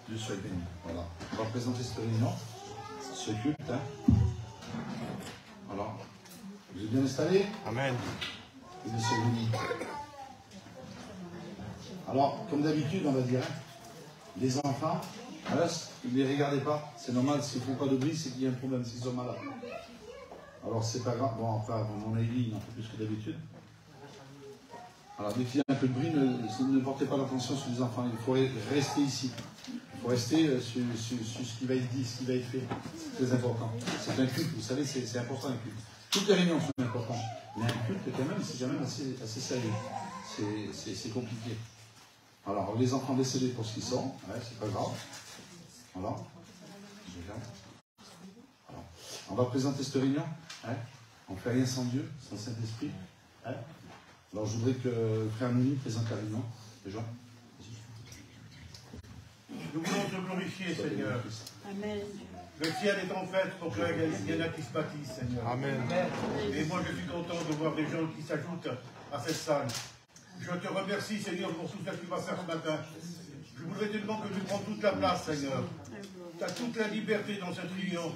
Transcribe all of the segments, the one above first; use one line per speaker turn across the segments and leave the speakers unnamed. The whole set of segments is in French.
Dieu soit béni. Voilà. On va présenter cette réunion, ce culte. Hein. Voilà. Vous êtes bien installés? Amen. Dieu soit béni. Alors, comme d'habitude, on va dire, hein, les enfants, ne les regardez pas. C'est normal, s'ils ne font pas de bruit, c'est qu'il y a un problème, s'ils sont malades. Alors, c'est pas grave. Bon, enfin, mon avis, il en fait plus que d'habitude. Alors, dès qu'il y a un peu de bruit, ne portez pas l'attention sur les enfants. Il faut rester ici. Il faut rester sur ce qui va être dit, ce qui va être fait. C'est très important. C'est un culte, vous savez, c'est important un culte. Toutes les réunions sont importantes. Mais un culte, quand même, c'est quand même assez sérieux. C'est compliqué. Alors, les enfants décédés pour ce qu'ils sont, ouais, c'est pas grave. Voilà. Alors, on va présenter cette réunion. Hein. On ne fait rien sans Dieu, sans Saint-Esprit. Hein. Alors, je voudrais que le frère Nouni présente la réunion. Déjà.
Nous voulons te glorifier, Seigneur. Amen. Le ciel est en fête pour qu'il y en a qui se bâtissent, Seigneur. Amen. Et moi, je suis content de voir des gens qui s'ajoutent à cette salle. Je te remercie, Seigneur, pour tout ce que tu vas faire ce matin. Je voudrais te demander que tu prends toute la place, Seigneur. Tu as toute la liberté dans cette réunion.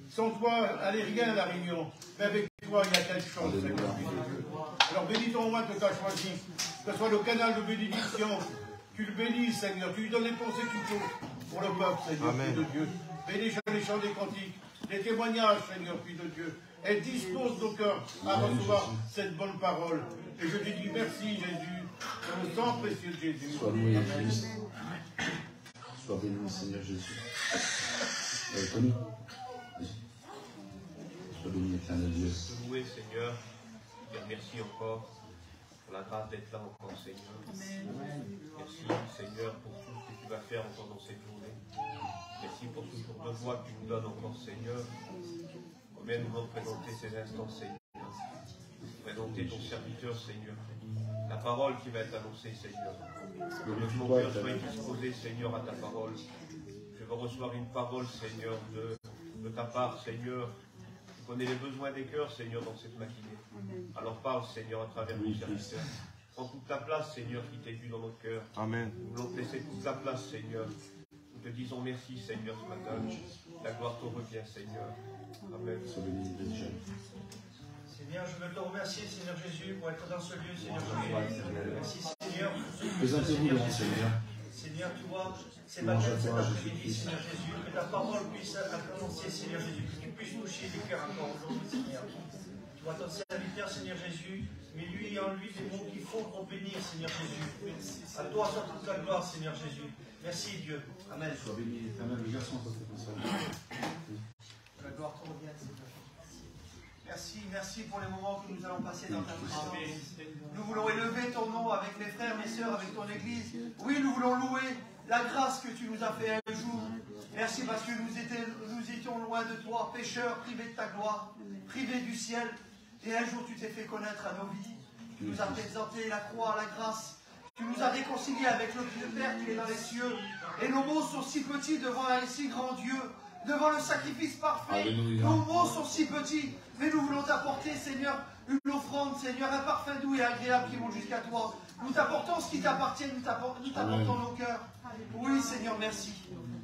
Sans toi, elle n'est rien, la réunion. Mais avec toi, il y a quelque chose, Seigneur. Alors bénis ton roi que tu as choisi. Que ce soit le canal de bénédiction. Tu le bénis, Seigneur. Tu lui donnes les pensées qu'il faut pour le peuple, Seigneur, Fils de Dieu. Bénis les chants des cantiques, les témoignages, Seigneur, Fils de Dieu. Et dispose nos cœurs à recevoir cette bonne parole. Et je te dis merci, Jésus, dans le sang précieux de Jésus.
Sois loué, Jésus. Sois béni, Seigneur Jésus. Tony. Sois béni, éternel Dieu.
Sois loué, Seigneur. Merci encore pour la grâce d'être là encore, Seigneur. Merci, Seigneur, pour tout ce que tu vas faire encore dans cette journée. Merci pour ce jour de joie que tu nous donnes encore, Seigneur. Combien nous voulons présenter ces instants, Seigneur. Présenter ton serviteur, Seigneur. La parole qui va être annoncée, Seigneur. Que mon cœur soit disposé, Seigneur, à ta parole. Je veux recevoir une parole, Seigneur, de ta part, Seigneur. Tu connais les besoins des cœurs, Seigneur, dans cette matinée. Alors parle, Seigneur, à travers ton serviteur. Prends toute la place, Seigneur, qui t'est due dans notre cœur. Amen. Nous voulons te laisser toute la place, Seigneur. Nous te disons merci, Seigneur, ce matin. La gloire te revient, Seigneur. Amen.
Seigneur, je veux te remercier, Seigneur Jésus, pour être dans ce lieu, Seigneur Jésus. Merci, Seigneur.
Présentez-vous devant Seigneur.
Seigneur, tu vois, c'est baptême cet après-midi, Seigneur Jésus, que ta parole puisse être annoncée, Seigneur Jésus, que tu puisses toucher les cœurs encore aujourd'hui, Seigneur. Tu vois ton serviteur, Seigneur Jésus, mais lui en lui des mots qu'il faut pour bénir, Seigneur Jésus. À toi soit toute la gloire, Seigneur Jésus. Merci, Dieu. Amen.
Sois béni, éternel, le garçon,
la gloire te revient, Seigneur. Merci pour les moments que nous allons passer dans ta présence. Nous voulons élever ton nom avec mes frères, mes sœurs, avec ton Église. Oui, nous voulons louer la grâce que tu nous as fait un jour. Merci parce que nous étions loin de toi, pécheurs, privés de ta gloire, privés du ciel. Et un jour tu t'es fait connaître à nos vies. Tu nous as présenté la croix, la grâce. Tu nous as réconciliés avec le Père qui est dans les cieux. Et nos mots sont si petits devant un si grand Dieu. Devant le sacrifice parfait,
Alléluia.
Nos mots sont si petits, mais nous voulons t'apporter, Seigneur, une offrande, Seigneur, un parfum doux et agréable qui monte jusqu'à toi. Nous t'apportons ce qui t'appartient, nous t'apportons nos cœurs. Oui, Seigneur, merci.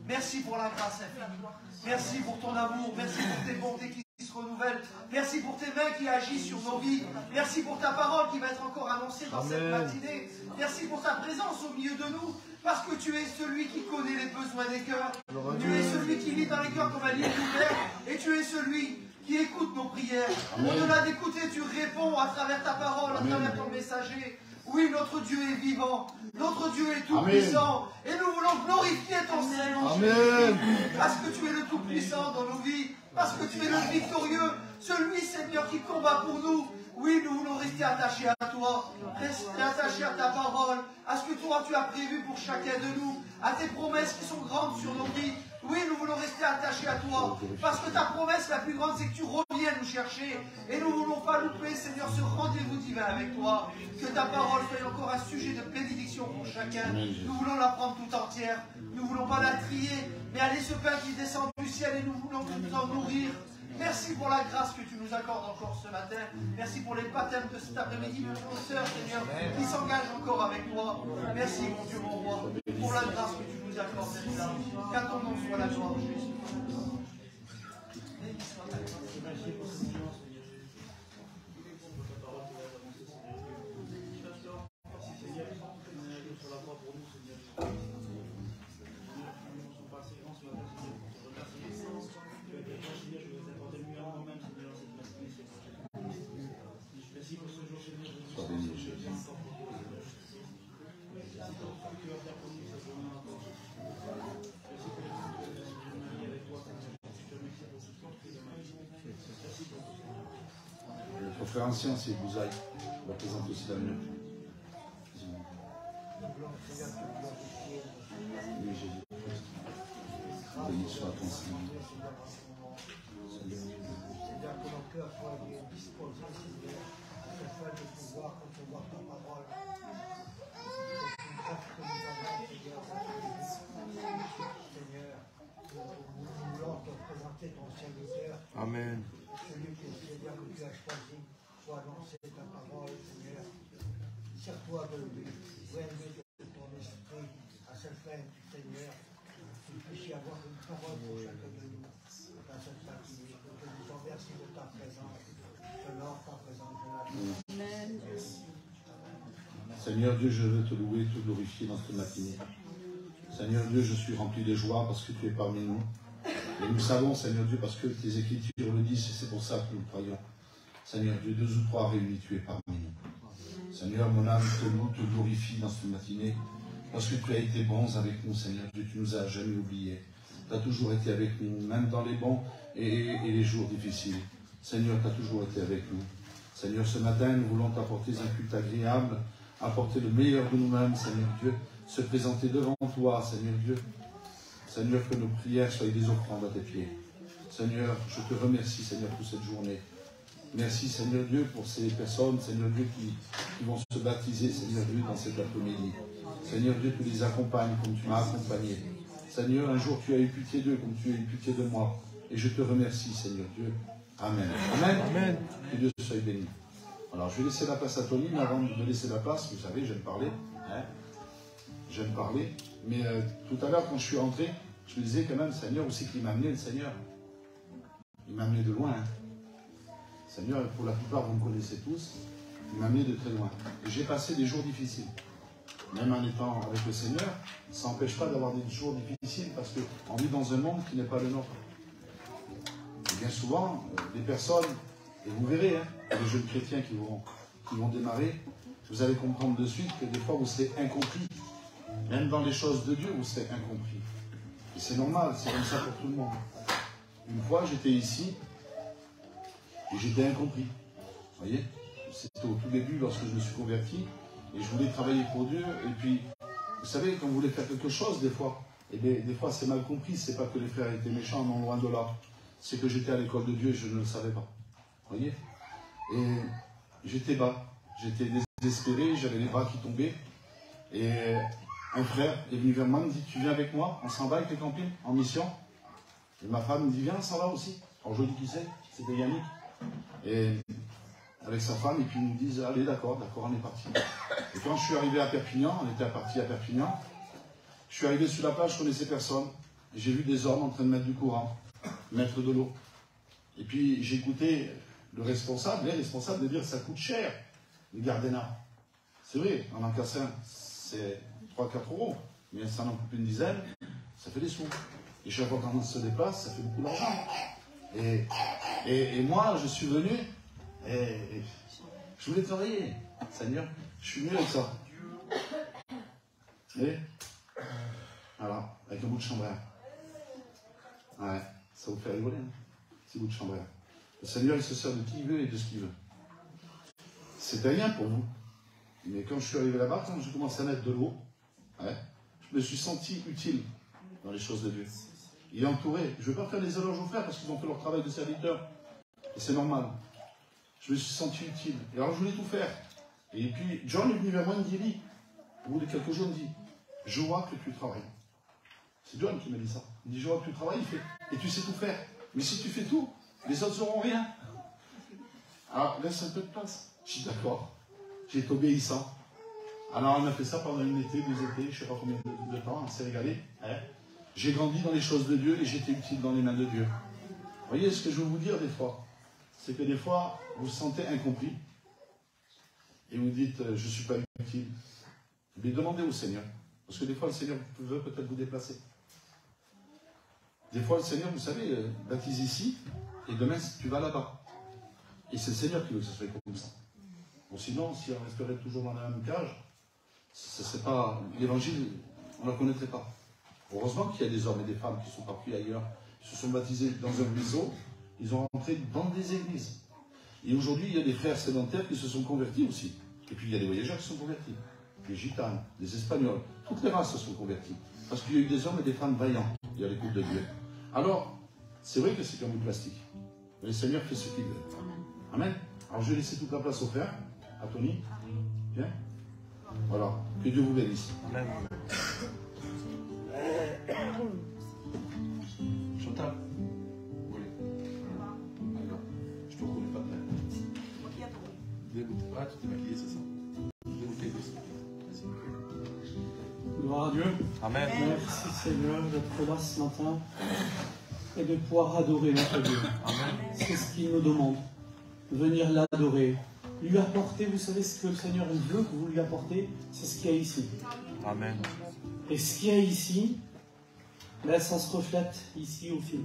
Merci pour la grâce infinie. Merci pour ton amour. Merci pour tes bontés qui se renouvellent. Merci pour tes mains qui agissent sur nos vies. Merci pour ta parole qui va être encore annoncée dans cette matinée. Merci pour ta présence au milieu de nous. Parce que tu es celui qui connaît les besoins des cœurs. Tu es celui qui vit dans les cœurs comme un livre ouvert. Et tu es celui qui écoute nos prières. Au-delà d'écouter, tu réponds à travers ta parole, à travers ton messager. Oui, notre Dieu est vivant. Notre Dieu est tout-puissant. Et nous voulons glorifier ton Saint-Nom. Parce que tu es le tout-puissant dans nos vies. Parce que tu es le victorieux. Celui, Seigneur, qui combat pour nous. Oui, nous voulons rester attachés à toi, rester attachés à ta parole, à ce que toi tu as prévu pour chacun de nous, à tes promesses qui sont grandes sur nos vies. Oui, nous voulons rester attachés à toi, parce que ta promesse la plus grande, c'est que tu reviens nous chercher. Et nous ne voulons pas louper, Seigneur, ce rendez-vous divin avec toi. Que ta parole soit encore un sujet de bénédiction pour chacun. Nous voulons la prendre tout entière. Nous ne voulons pas la trier, mais aller ce pain qui descend du ciel et nous voulons nous en nourrir. Merci pour la grâce que tu nous accordes encore ce matin. Merci pour les baptêmes de cet après-midi, de nos sœurs, Seigneur, qui s'engagent encore avec toi. Merci, mon Dieu, mon roi, pour la grâce que tu nous accordes d'être là. Qu'à ton nom soit la gloire, Jésus.
Notre frère ancien, c'est Bouzaï. On va présenter aussi la mienne. Oui, Jésus-Christ. Béni soit ton Seigneur.
Seigneur, que mon cœur soit disposé, Seigneur, afin de pouvoir recevoir ta parole. C'est une grâce que nous avons, Seigneur, nous voulons te présenter ton serviteur.
Amen.
Celui que, Seigneur, que tu as choisi pour annoncer ta parole, Seigneur. Sers-toi de lui, règne de ton esprit, à ce fin, Seigneur, qu'il puisse y avoir une parole pour chacun de nous. Dans cette matinée, que je vous remercie de ta présence, de l'or ta présence de la vie. Amen.
Seigneur Dieu, je veux te louer, te glorifier dans cette matinée. Seigneur Dieu, je suis rempli de joie parce que tu es parmi nous. Et nous savons, Seigneur Dieu, parce que tes Écritures le disent, et c'est pour ça que nous croyons. Seigneur Dieu, 2 ou 3 réunis, tu es parmi nous. Seigneur, mon âme te loue, te glorifie dans cette matinée, parce que tu as été bon avec nous, Seigneur Dieu, tu nous as jamais oubliés. Tu as toujours été avec nous, même dans les bons et les jours difficiles. Seigneur, tu as toujours été avec nous. Seigneur, ce matin, nous voulons t'apporter un culte agréable, apporter le meilleur de nous-mêmes, Seigneur Dieu, se présenter devant toi, Seigneur Dieu. Seigneur, que nos prières soient des offrandes à tes pieds. Seigneur, je te remercie, Seigneur, pour cette journée. Merci, Seigneur Dieu, pour ces personnes, Seigneur Dieu, qui vont se baptiser, Seigneur Dieu, dans cet après-midi. Seigneur Dieu, tu les accompagnes comme tu m'as accompagné. Seigneur, un jour, tu as eu pitié d'eux comme tu as eu pitié de moi. Et je te remercie, Seigneur Dieu. Amen. Amen. Amen. Que Dieu soit béni. Alors, je vais laisser la place à Tony, mais avant de laisser la place, vous savez, j'aime parler. Hein, j'aime parler. Mais tout à l'heure, quand je suis rentré, je me disais quand même, Seigneur, où c'est qu'il m'a amené, le Seigneur? Il m'a amené de loin. Hein. Seigneur, pour la plupart, vous me connaissez tous, il m'a amené de très loin. Et j'ai passé des jours difficiles. Même en étant avec le Seigneur, ça n'empêche pas d'avoir des jours difficiles, parce qu'on vit dans un monde qui n'est pas le nôtre. Et bien souvent, des personnes, et vous verrez, hein, les jeunes chrétiens qui vont démarrer, vous allez comprendre de suite que des fois vous serez incompris. Même dans les choses de Dieu, vous serez incompris. Et c'est normal, c'est comme ça pour tout le monde. Une fois, j'étais ici, et j'étais incompris. Vous voyez? C'était au tout début, lorsque je me suis converti, et je voulais travailler pour Dieu, et puis, vous savez, quand vous voulez faire quelque chose, des fois, et des fois c'est mal compris, c'est pas que les frères étaient méchants, non, loin de là. C'est que j'étais à l'école de Dieu et je ne le savais pas. Vous voyez? Et j'étais bas, j'étais désespéré, j'avais les bras qui tombaient. Et un frère est venu vers moi, il me dit, tu viens avec moi, on s'en va avec les campings, en mission. Et ma femme me dit, viens, on s'en va aussi. Alors je lui dis qui c'est? C'était Yannick. Et avec sa femme, et puis ils nous disent, allez, d'accord, on est parti. Et quand je suis arrivé à Perpignan, on était parti à Perpignan, je suis arrivé sur la plage, je connaissais personne. J'ai vu des hommes en train de mettre du courant, mettre de l'eau. Et puis j'ai écouté les responsables de dire, ça coûte cher, les Gardena. C'est vrai, en encassin, c'est 3-4 €, mais ça en coupe une dizaine, ça fait des sous. Et chaque fois qu'on se déplace, ça fait beaucoup d'argent. Et moi, je suis venu, et je voulais travailler. Seigneur, je suis venu avec ça. Et voilà, avec un bout de chambrère. Ouais, ça vous fait rigoler, hein, ces bouts de chambrère. Le Seigneur, il se sert de qui il veut et de ce qu'il veut. C'était rien pour vous. Mais quand je suis arrivé là-bas, quand j'ai commencé à mettre de l'eau, ouais, je me suis senti utile dans les choses de Dieu. Il est entouré. Je ne vais pas faire les éloges aux frères parce qu'ils ont fait leur travail de serviteur. Et c'est normal. Je me suis senti utile. Et alors je voulais tout faire. Et puis John est venu vers moi et me dit, Lee, au bout de quelques jours, il me dit, je vois que tu travailles. C'est John qui m'a dit ça. Il dit, je vois que tu travailles, il fait, et tu sais tout faire. Mais si tu fais tout, les autres n'auront rien. Alors laisse un peu de place. Je dis d'accord. J'ai été obéissant. Alors, on a fait ça pendant une été, 2 étés, je ne sais pas combien de temps, on s'est régalé. Hein. J'ai grandi dans les choses de Dieu et j'étais utile dans les mains de Dieu. Vous voyez ce que je veux vous dire des fois? C'est que des fois, vous vous sentez incompris et vous dites, je ne suis pas utile. Mais demandez au Seigneur. Parce que des fois, le Seigneur veut peut-être vous déplacer. Des fois, le Seigneur, vous savez, baptise ici et demain, tu vas là-bas. Et c'est le Seigneur qui veut que ce soit comme ça. Bon, sinon, si on resterait toujours dans la même cage, ce serait pas l'évangile, on ne la connaîtrait pas. Heureusement qu'il y a des hommes et des femmes qui sont partis ailleurs, qui se sont baptisés dans un ruisseau, ils ont rentré dans des églises. Et aujourd'hui, il y a des frères sédentaires qui se sont convertis aussi. Et puis il y a des voyageurs qui sont convertis. Des gitanes, des espagnols, toutes les races se sont converties. Parce qu'il y a eu des hommes et des femmes vaillants. Il y a l'écoute de Dieu. Alors, c'est vrai que c'est comme du plastique. Mais le Seigneur fait ce qu'il veut. Amen. Alors je vais laisser toute la place au frère, à Tony. Bien. Voilà. Que Dieu vous bénisse. Amen. Chantal, vous voulez? Alors, je te reconnais pas de même. Ah, tu t'es maquillée, c'est ça?
Gloire à Dieu.
Amen.
Merci Seigneur d'être là ce matin et de pouvoir adorer notre Dieu. C'est ce qu'il nous demande. Venir l'adorer. Lui apporter, vous savez ce que le Seigneur veut que vous lui apportez, c'est ce qu'il y a ici.
Amen.
Et ce qu'il y a ici, ben, ça se reflète ici aussi.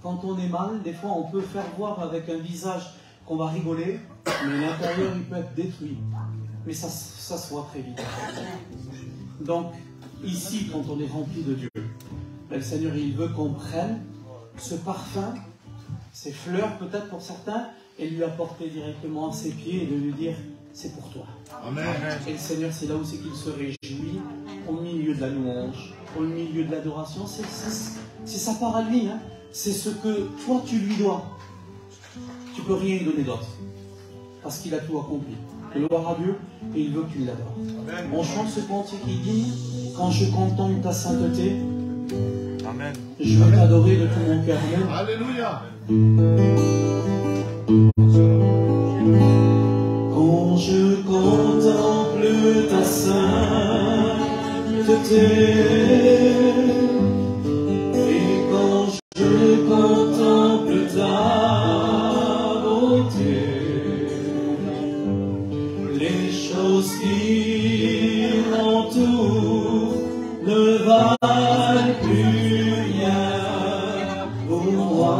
Quand on est mal, des fois on peut faire voir avec un visage qu'on va rigoler, mais l'intérieur il peut être détruit. Mais ça se voit très vite. Donc, ici, quand on est rempli de Dieu, ben, le Seigneur il veut qu'on prenne ce parfum, ces fleurs peut-être pour certains, et lui apporter directement à ses pieds et de lui dire, c'est pour toi.
Amen.
Et le Seigneur, c'est là où c'est qu'il se réjouit, au milieu de la louange, au milieu de l'adoration. C'est sa part à lui. Hein. C'est ce que toi, tu lui dois. Tu ne peux rien lui donner d'autre. Parce qu'il a tout accompli. Gloire à Dieu, et il veut que tu l'adores. On chante ce cantique qui dit, quand je contemple ta sainteté,
Amen.
Je veux t'adorer de tout mon cœur.
Alléluia.
Quand je contemple ta sainteté, et quand je contemple ta beauté, les choses qui m'entourent ne valent plus rien pour moi.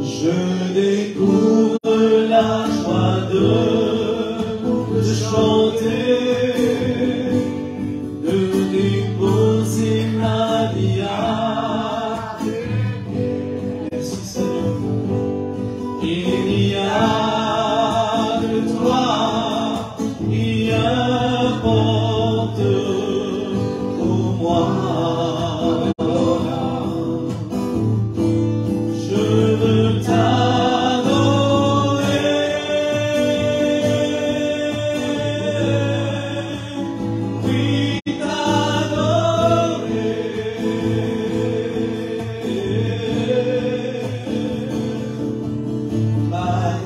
Je découvre la joie de chanter, de déposer ma vie à tes. Merci Seigneur. Il y a de toi qui importe pour moi. My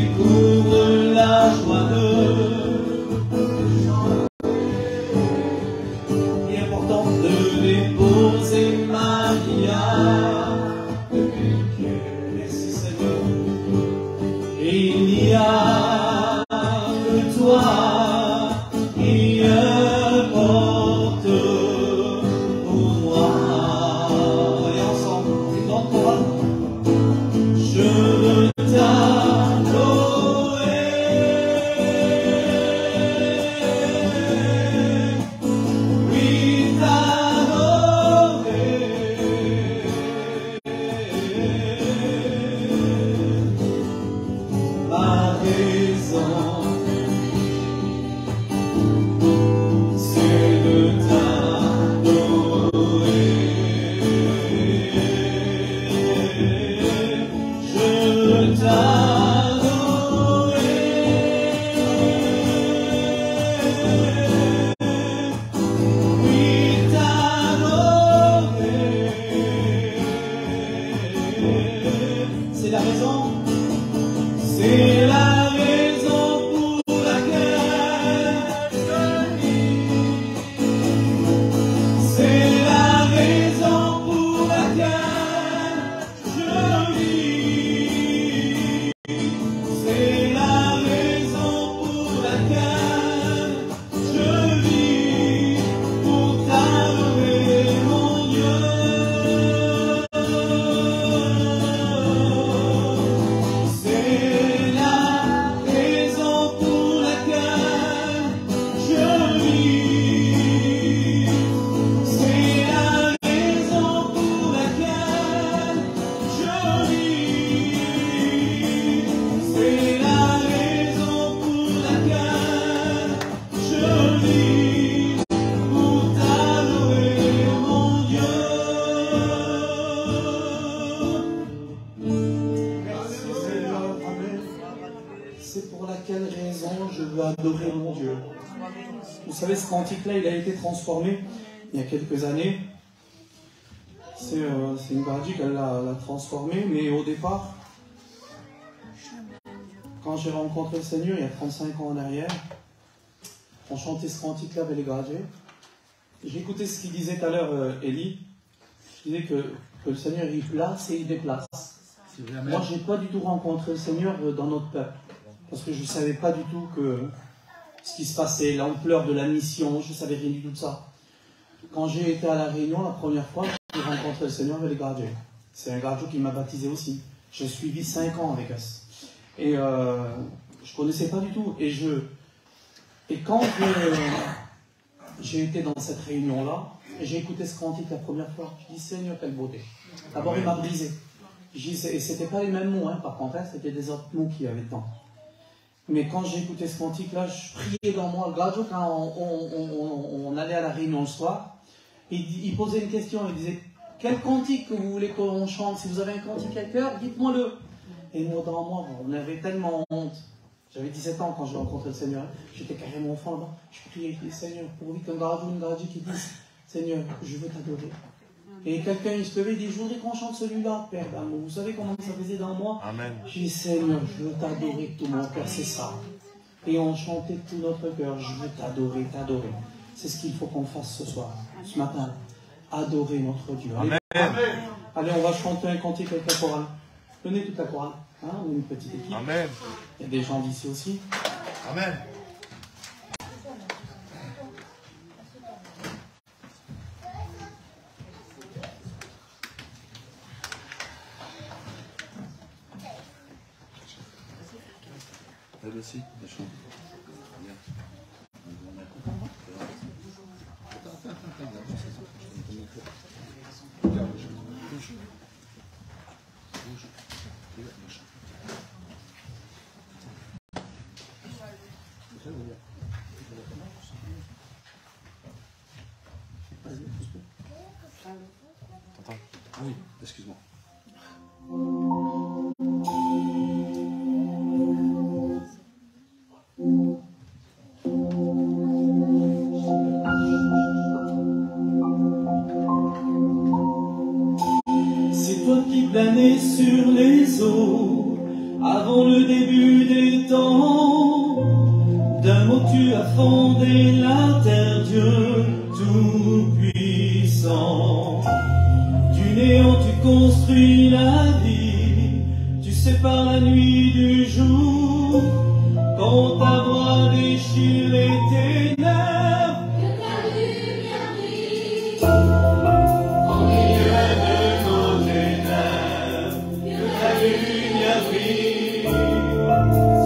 découvre la joie de déposer ma vie à Dieu. Merci Seigneur. Et il n'y a que toi qui importe pour moi. Allez ensemble, une grande chorale. Je veux Vous savez, ce cantique-là, il a été transformé il y a quelques années. C'est une Gradji qu'elle l'a transformé, mais au départ, quand j'ai rencontré le Seigneur, il y a 35 ans en arrière, on chantait ce cantique-là avec les Gradji. J'ai écouté ce qu'il disait tout à l'heure, Élie. Je disais que le Seigneur, il place et il déplace. Moi, je n'ai pas du tout rencontré le Seigneur dans notre peuple, parce que je ne savais pas du tout que ce qui se passait, l'ampleur de la mission, je ne savais rien du tout de ça. Quand j'ai été à La Réunion la première fois, j'ai rencontré le Seigneur avec les Gradji. C'est un Gradji qui m'a baptisé aussi. J'ai suivi 5 ans avec eux. Et je ne connaissais pas du tout. Et quand j'ai été dans cette réunion-là, et j'ai écouté ce cantique la première fois, je dis Seigneur, quelle beauté. D'abord, il m'a brisé. Et ce n'était pas les mêmes mots, hein, par contre, hein, c'était des autres mots qu'il y avait dedans. Mais quand j'ai écouté ce cantique-là, je priais dans moi. Le Gradji, quand on allait à la réunion le soir, il posait une question, il disait « Quel cantique que vous voulez qu'on chante? Si vous avez un cantique à cœur, dites-moi-le. » Et moi, dans moi, on avait tellement honte. J'avais 17 ans quand j'ai rencontré le Seigneur. J'étais carrément enfant là-bas. Je priais, je disais « Seigneur, pourvu qu'un Gradji ou une Gradji qui dise « Seigneur, je veux t'adorer. » Et quelqu'un, il se levait et dit, je voudrais qu'on chante celui-là, Père d'amour. Vous savez comment ça faisait dans moi? Amen. J'ai dit, Seigneur, je veux t'adorer de tout mon cœur, c'est ça. Et on chantait de tout notre cœur, je veux t'adorer, t'adorer. C'est ce qu'il faut qu'on fasse ce soir, ce matin. Adorer notre Dieu. Amen. Allez, on va chanter un cantique avec la chorale. Venez toute la chorale, hein, ou une petite équipe. Amen. Il y a des gens d'ici aussi. Amen. Elle aussi, elle chante. T'entends? Oui, excuse-moi.
C'est toi qui planais sur les eaux avant le début des
fondé la terre, Dieu tout-puissant. Du néant tu construis la vie, tu sépares la nuit du jour. Quand ta voix déchire les ténèbres, que ta lumière brille. Au milieu de nos ténèbres, que ta lumière brille.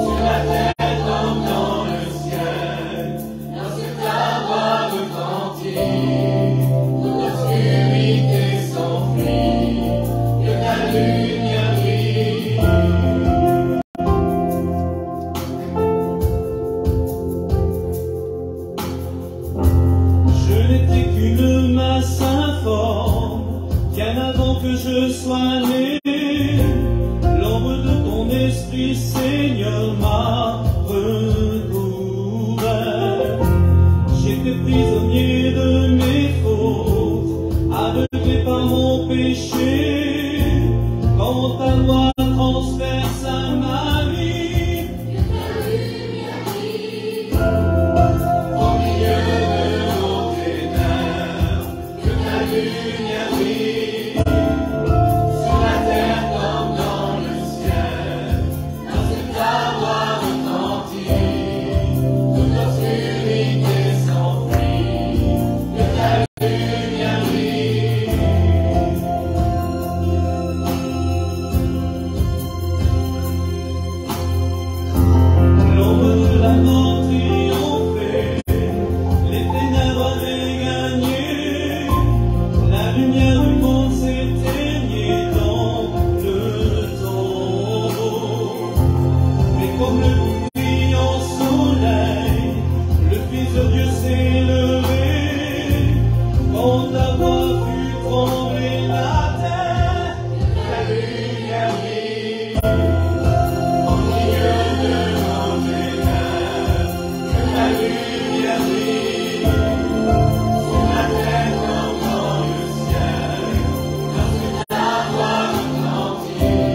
Sur la terre comme dans le ciel, lorsque ta voix retentit, toute l'obscurité s'enfuit, que ta lumière brille. Je n'étais qu'une masse informe, bien avant que je sois né. L'ombre de ton esprit, Seigneur, m'a recouvert. J'étais prisonnier de mes fautes, aveuglé par mon péché. Quand ta loi transperça ma vie, que ta lumière brille. Au milieu de nos ténèbres, que ta lumière brille. Sur la terre comme dans le ciel, lorsque ta voix retentit, toute l'obscurité s'enfuit, que ta lumière brille. L'ombre de la mort triomphait, les ténèbres avaient gagné, la lumière du monde s'éteignait dans le tombeau. Mais comme le brillant soleil, le Fils de Dieu s'est levé, quand ta voix fut trembler la terre, que ta lumière brille. Au milieu de nos ténèbres, que ta lumière brille. Sur la terre comme dans le ciel, lorsque ta voix retentit,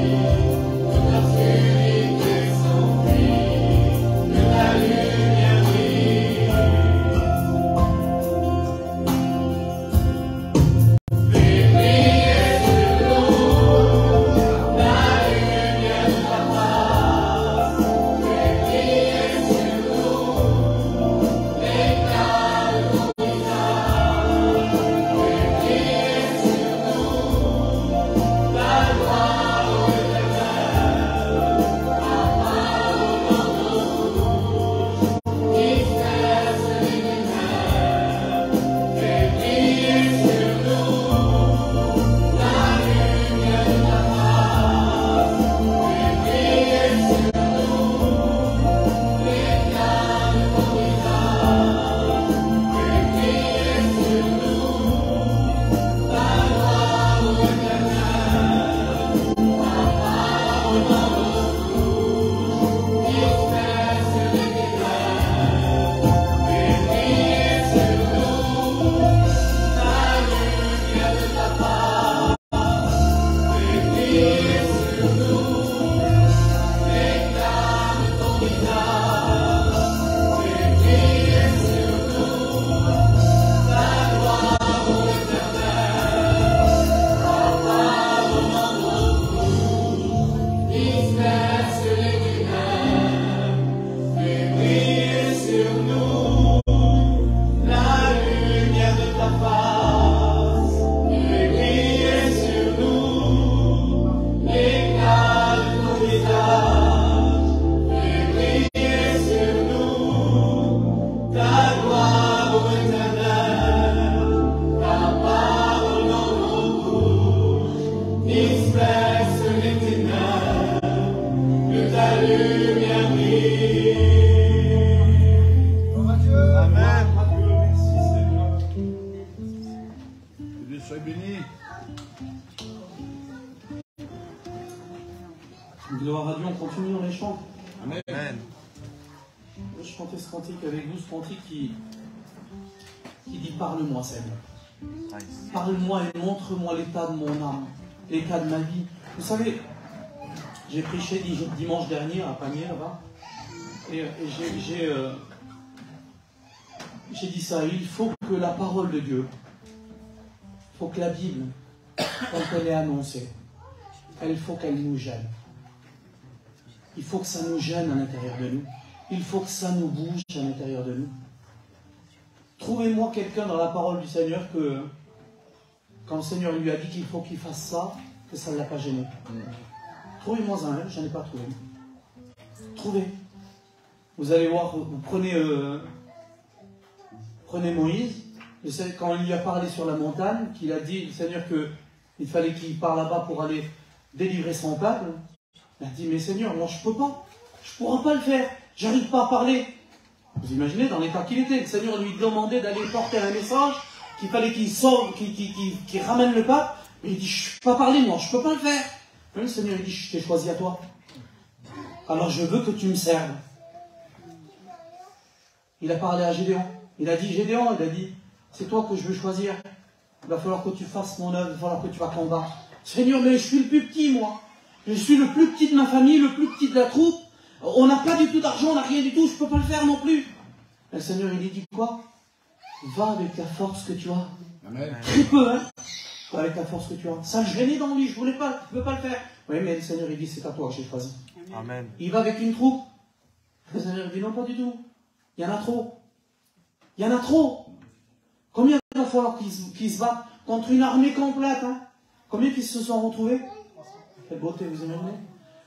toute l'obscurité s'enfuit, que ta lumière brille. Fais briller sur nous la lumière de ta face. Fais briller sur nous l'éclat de ton visage. Fais briller sur nous ta gloire éternelle. Ta parole dans nos bouches disperse les ténèbres. Fais briller sur nous la lumière de ta face. Fais briller sur nous l'éclat de ton visage. Fais briller sur nous ta gloire éternelle. Ta parole dans nos bouches disperse les ténèbres. Fais briller sur nous ta lumière de ta face. Fais briller sur nous l'éclat de ton visage. Fais briller sur nous ta gloire éternelle. Ta parole dans nos bouches disperse les ténèbres. Fais briller sur nous la lumière de ta face. Fais briller sur nous l'éclat de ton visage. Fais briller sur nous ta gloire éternelle. Ta parole dans nos bouches disperse les ténèbres. Que ta lumière brille.
Amen.
Merci Seigneur.
Que Dieu soit béni.
Gloire à Dieu, on continue dans les chants.
Amen.
Je chantais ce cantique avec vous, ce cantique qui dit parle-moi Seigneur. Parle-moi et montre-moi l'état de mon âme, l'état de ma vie. Vous savez, j'ai prêché dimanche dernier à Pamiers là-bas, et j'ai dit ça, il faut que la parole de Dieu, il faut que la Bible, quand elle est annoncée, il faut qu'elle nous gêne. Il faut que ça nous gêne à l'intérieur de nous. Il faut que ça nous bouge à l'intérieur de nous. Trouvez-moi quelqu'un dans la parole du Seigneur que, quand le Seigneur lui a dit qu'il faut qu'il fasse ça, que ça ne l'a pas gêné. Trouvez-moi un, je n'en ai pas trouvé. Trouvez. Vous allez voir, vous prenez Moïse, quand il lui a parlé sur la montagne, qu'il a dit, le Seigneur, qu'il fallait qu'il parte là-bas pour aller délivrer son peuple, il a dit, mais Seigneur, moi je ne peux pas, je ne pourrai pas le faire, j'arrive pas à parler. Vous imaginez dans l'état qu'il était, le Seigneur lui demandait d'aller porter un message, qu'il fallait qu'il sauve, qu'il ramène le peuple, mais il dit, je ne peux pas parler moi, je ne peux pas le faire. Mais le Seigneur il dit, je t'ai choisi à toi, alors je veux que tu me serves. Il a parlé à Gédéon, il a dit, Gédéon, il a dit, c'est toi que je veux choisir, il va falloir que tu fasses mon œuvre, il va falloir que tu vas combattre. Seigneur, mais je suis le plus petit moi, je suis le plus petit de ma famille, le plus petit de la troupe, on n'a pas du tout d'argent, on n'a rien du tout, je ne peux pas le faire non plus. Et le Seigneur, il lui dit quoi? Va avec la force que tu as. Amen. Très peu, hein? Va avec la force que tu as. Ça me gênait dans lui, je ne voulais pas, je ne peux pas le faire. Oui, mais le Seigneur, il dit, c'est à toi que j'ai choisi. Amen. Il va avec une troupe. Le Seigneur, il dit, non, pas du tout. Il y en a trop. Il y en a trop. Combien il va falloir qu'ils se battent contre une armée complète, hein? Combien qu'ils se sont retrouvés? Quelle beauté, vous imaginez?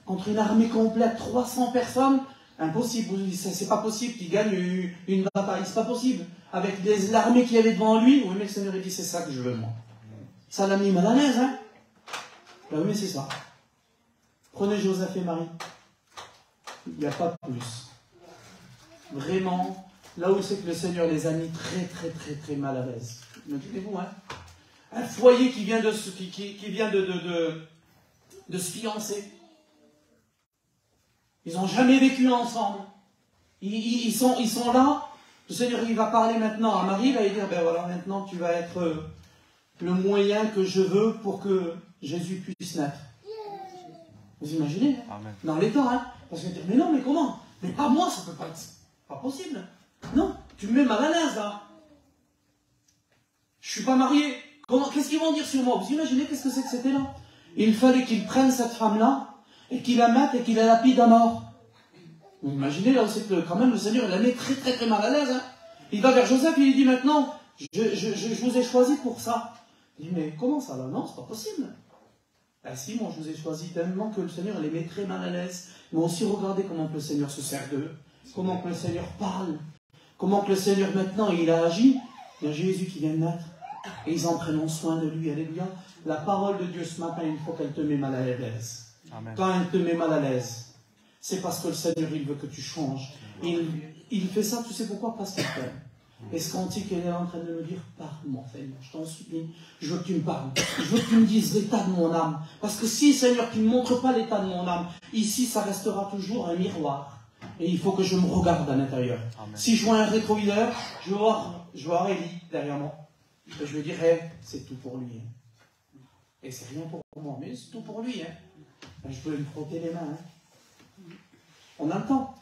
Contre une armée complète, 300 personnes, impossible, c'est pas possible qu'il gagne une bataille, c'est pas possible. Avec l'armée qui avait devant lui, oui mais le Seigneur il dit c'est ça que je veux moi. Ça l'a mis mal à l'aise, hein? Ben oui mais c'est ça. Prenez Joseph et Marie. Il n'y a pas de plus. Vraiment, là où c'est que le Seigneur les a mis très mal à l'aise. Imaginez-vous, hein? Un foyer qui vient de se fiancer. Ils n'ont jamais vécu ensemble. Ils sont là. Le Seigneur, il va parler maintenant à Marie. Il va lui dire, ben voilà, maintenant tu vas être le moyen que je veux pour que Jésus puisse naître. Vous imaginez? Amen. Dans les temps, hein? Parce que mais non, mais comment? Mais pas moi, ça peut pas être pas possible. Non, tu me mets mal à l'aise, là. Je suis pas marié. Qu'est-ce qu'ils vont dire sur moi? Vous imaginez qu'est-ce que c'est que c'était là? Il fallait qu'il prenne cette femme-là et qu'il la mette et qu'il la lapide à mort. Vous imaginez là, c'est que quand même le Seigneur il la met très mal à l'aise. Hein. Il va vers Joseph et il lui dit maintenant, je vous ai choisi pour ça. Il dit mais comment ça là? Non, c'est pas possible. Ben si, moi je vous ai choisi tellement que le Seigneur les met très mal à l'aise. Mais aussi regardez comment que le Seigneur se sert d'eux, comment que le Seigneur parle, comment que le Seigneur maintenant il a agi. Il y a Jésus qui vient de naître et ils en prennent soin de lui. Alléluia. La parole de Dieu ce matin, il faut qu'elle te met mal à l'aise. Amen. Quand elle te met mal à l'aise, c'est parce que le Seigneur, il veut que tu changes. Il fait ça, tu sais pourquoi? Parce qu'il t'aime. Et ce cantique, elle est en train de me dire, parle-moi, Seigneur, je t'en supplie, je veux que tu me parles. Je veux que tu me dises l'état de mon âme. Parce que si, Seigneur, tu ne me montres pas l'état de mon âme, ici, ça restera toujours un miroir. Et il faut que je me regarde à l'intérieur. Si je vois un rétroviseur, je vais voir Élie derrière moi. Et je me dirai, c'est tout pour lui. Et c'est rien pour moi, mais c'est tout pour lui. Hein. Je peux lui frotter les mains. Hein. On a le temps.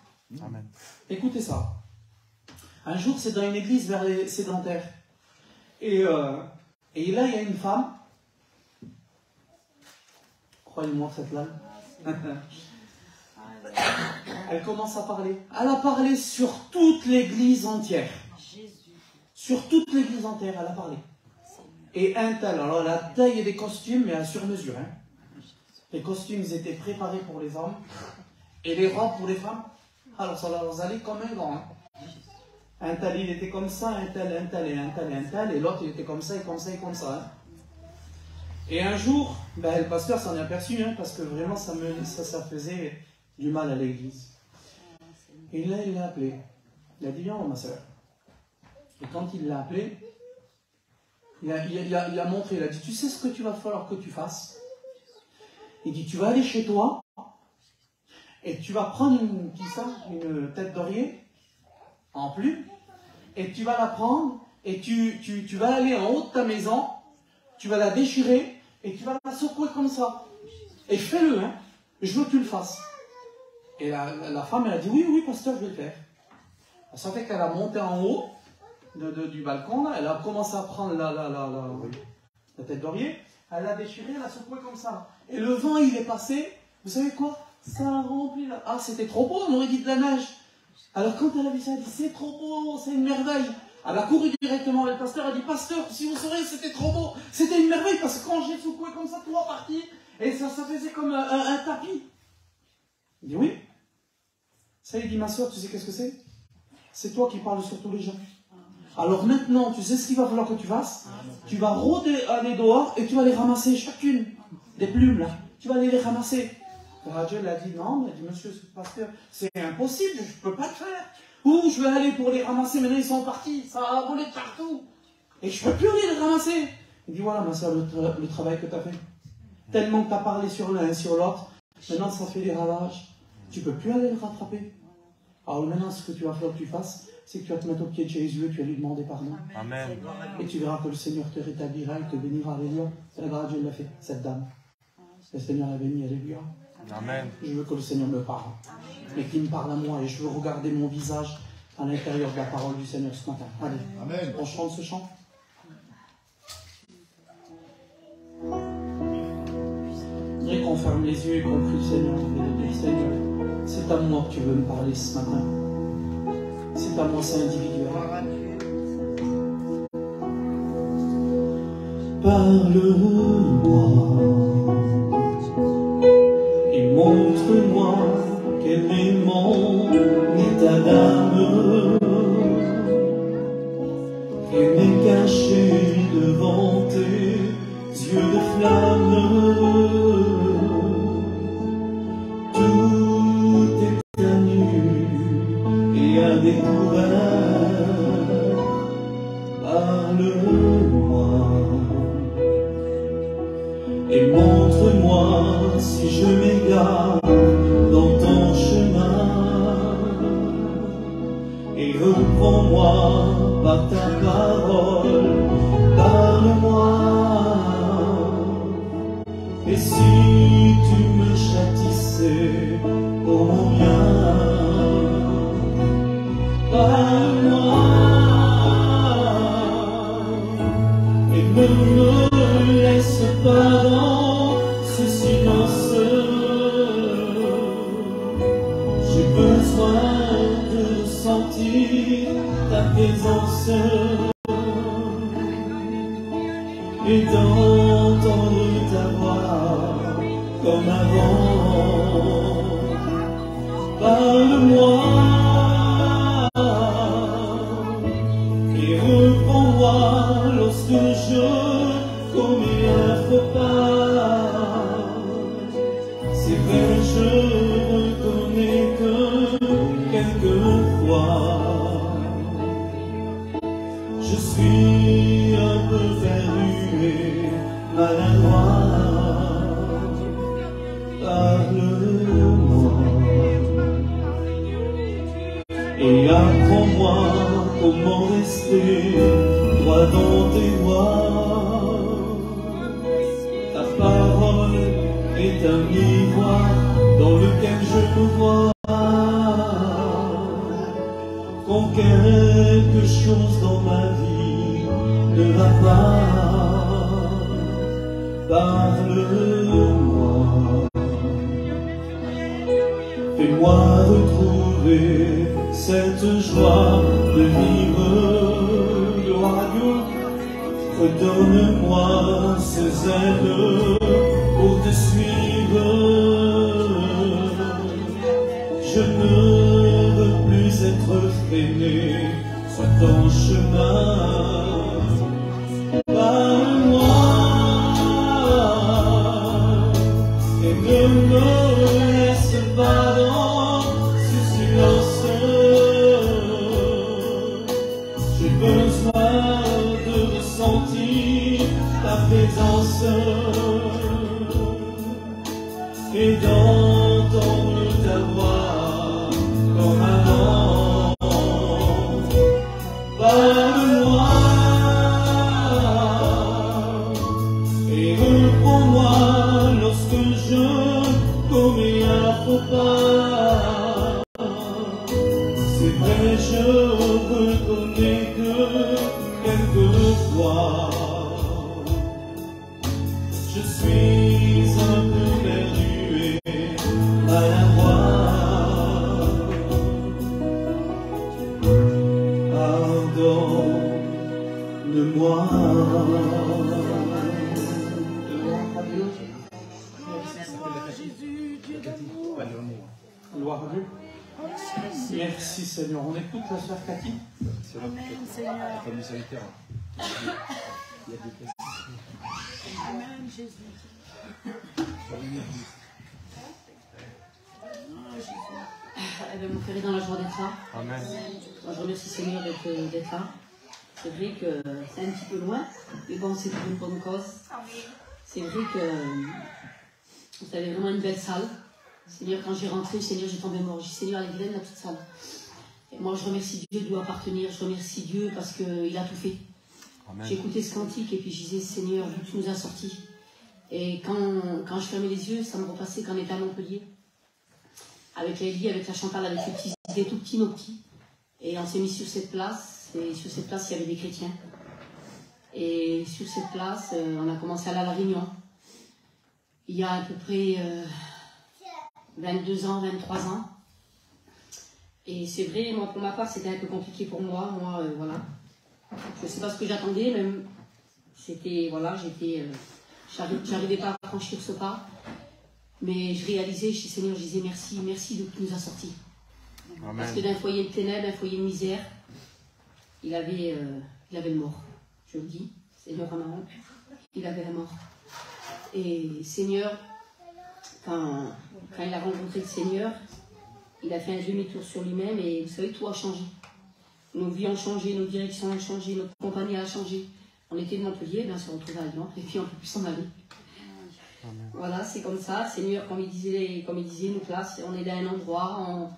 Amen. Écoutez ça. Un jour, c'est dans une église vers les sédentaires. Et là, il y a une femme. Croyez-moi, cette là. Elle commence à parler. Elle a parlé sur toute l'église entière. Sur toute l'église entière, elle a parlé. Et un tel, alors elle a taillé des costumes, mais à sur-mesure. Hein. Les costumes, ils étaient préparés pour les hommes. Et les robes pour les femmes. Alors ça leur allait comme un gant. Hein. Un tel, il était comme ça, un tel, et un tel. Et l'autre, il était comme ça, et comme ça, et comme ça. Hein. Et un jour, ben, le pasteur s'en est aperçu, hein, parce que vraiment, ça faisait du mal à l'église. Et là, il l'a appelé. Il a dit, viens, ma soeur. Et quand il l'a appelé, il a montré, il a dit, tu sais ce que tu vas falloir que tu fasses? Il dit, tu vas aller chez toi, et tu vas prendre une tête d'oreiller, en plume, et tu vas la prendre, et tu vas aller en haut de ta maison, tu vas la déchirer, et tu vas la secouer comme ça. Et fais-le, hein, je veux que tu le fasses. Et la femme, elle a dit, oui, pasteur, je vais le faire. Ça fait qu'elle a monté en haut, du balcon, là, elle a commencé à prendre la tête d'oreiller, elle l'a déchirée, elle a secoué comme ça. Et le vent, il est passé, vous savez quoi? Ça a rempli là. Ah, c'était trop beau, on aurait dit de la neige. Alors quand elle a vu ça, elle a dit, c'est trop beau, c'est une merveille. Elle a couru directement avec le pasteur, elle a dit, pasteur, si vous saurez, c'était trop beau, c'était une merveille, parce que quand j'ai secoué comme ça, tout a parti, et ça faisait comme un tapis. Il dit, oui. Ça, il dit, ma soeur, tu sais qu'est-ce que c'est? C'est toi qui parles sur tous les gens. Alors maintenant, tu sais ce qu'il va falloir que tu fasses? Tu vas rôder, aller dehors, et tu vas les ramasser chacune, des plumes là, tu vas aller les ramasser. Dieu l'a dit, non, mais il dit, monsieur le pasteur, c'est impossible, je ne peux pas le faire. Où je vais aller pour les ramasser, maintenant ils sont partis, ça a volé de partout. Et je ne peux plus aller les ramasser. Il dit, voilà, ma soeur, le travail que tu as fait. Tellement que tu as parlé sur l'un et sur l'autre, maintenant ça fait des ravages. Tu ne peux plus aller le rattraper. Alors maintenant, ce que tu vas faire que tu fasses, c'est que tu vas te mettre au pied de Jésus et tu vas lui demander pardon.
Amen.
Et tu verras que le Seigneur te rétablira, il te bénira, alléluia. C'est la grâce de Dieu l'a fait, cette dame. Le Seigneur l'a béni, alléluia.
Amen.
Je veux que le Seigneur me parle, mais qu'il me parle à moi, et je veux regarder mon visage à l'intérieur de la parole du Seigneur ce matin. Allez, amen. On chante ce chant. Je voudrais qu'on ferme les yeux et qu'on prie le Seigneur, et dire, Seigneur, c'est à moi que tu veux me parler ce matin. C'est à moi, c'est individuel. Parle-moi. Montre-moi quel est mon état d'âme, qu'elle est cachée devant tes yeux de flamme. Tout est à nu et à découvert. Parle-moi et montre-moi si je m'égare dans ton chemin, et reprends-moi par ta parole, parle-moi. Et si tu me châtissais pour mon bien, parle-moi et ne me laisse pas dans ce silence. J'ai besoin de sentir ta présence et d'entendre ta voix comme avant. Parle-moi et reprends-moi lorsque je commets un faux pas. C'est vrai, je reconnais que quelquefois je suis un peu perdu et maladroit. Parle-moi et apprends-moi comment rester droit dans tes voies. Ta parole est un miroir dans lequel je me vois. Quand quelque chose dans ma vie ne va pas, parle-moi. Fais-moi retrouver cette joie de vivre, gloire à Dieu. Redonne-moi ce zèle pour te suivre. Je ne veux plus être freiné sur ton chemin. Parle-moi et ne me laisse pas dans ce silence. J'ai besoin de ressentir ta présence et d'entendre ta voix comme avant. Parle-moi et reprends-moi lorsque je commets un faux pas. C'est vrai, mais je reconnais que quelquefois je suis un peu perdu et maladroit. Pardonne-moi. Gloire à Dieu. Merci Seigneur. On écoute la sœur Cathy.
Amen Seigneur. Amen Jésus.
Mon cœur est dans la joie d'être là.
Amen.
Moi, je remercie Seigneur d'être là. C'est vrai que c'est un petit peu loin, mais bon, c'est pour une bonne cause. C'est vrai que vous avez vraiment une belle salle. Seigneur, quand j'ai rentré, Seigneur, j'ai tombé mort. J'ai dit, Seigneur, elle est pleine, la petite salle. Et moi, je remercie Dieu de lui appartenir. Je remercie Dieu parce qu'il a tout fait. J'ai écouté ce cantique et puis je disais, Seigneur, vu que tu nous as sortis. Et quand je fermais les yeux, ça me repassait quand on était à Montpellier. Avec la Elie, avec la Chantal, avec les petits, des tout petits, nos petits. Et on s'est mis sur cette place. Et sur cette place, il y avait des chrétiens. Et sur cette place, on a commencé à aller à la réunion. Il y a à peu près 22 ans, 23 ans. Et c'est vrai, moi, pour ma part, c'était un peu compliqué pour moi. Moi, voilà. Je ne sais pas ce que j'attendais, même. C'était, voilà, j'arrivais pas à franchir ce pas. Mais je réalisais, chez Seigneur, je disais merci, merci de qui nous a sortis. Amen. Parce que d'un foyer de ténèbres, d'un foyer de misère, il avait le mort. Je le dis, Seigneur Amaron, il avait la mort. Et Seigneur, quand il a rencontré le Seigneur, il a fait un demi-tour sur lui-même et vous savez, tout a changé. Nos vies ont changé, nos directions ont changé, notre compagnie a changé. On était de Montpellier, bien, on s'est retrouvés à Lyon, et puis on ne peut plus s'en aller. Amen. Voilà, c'est comme ça. Seigneur, comme il disait, nous place, on est à un endroit,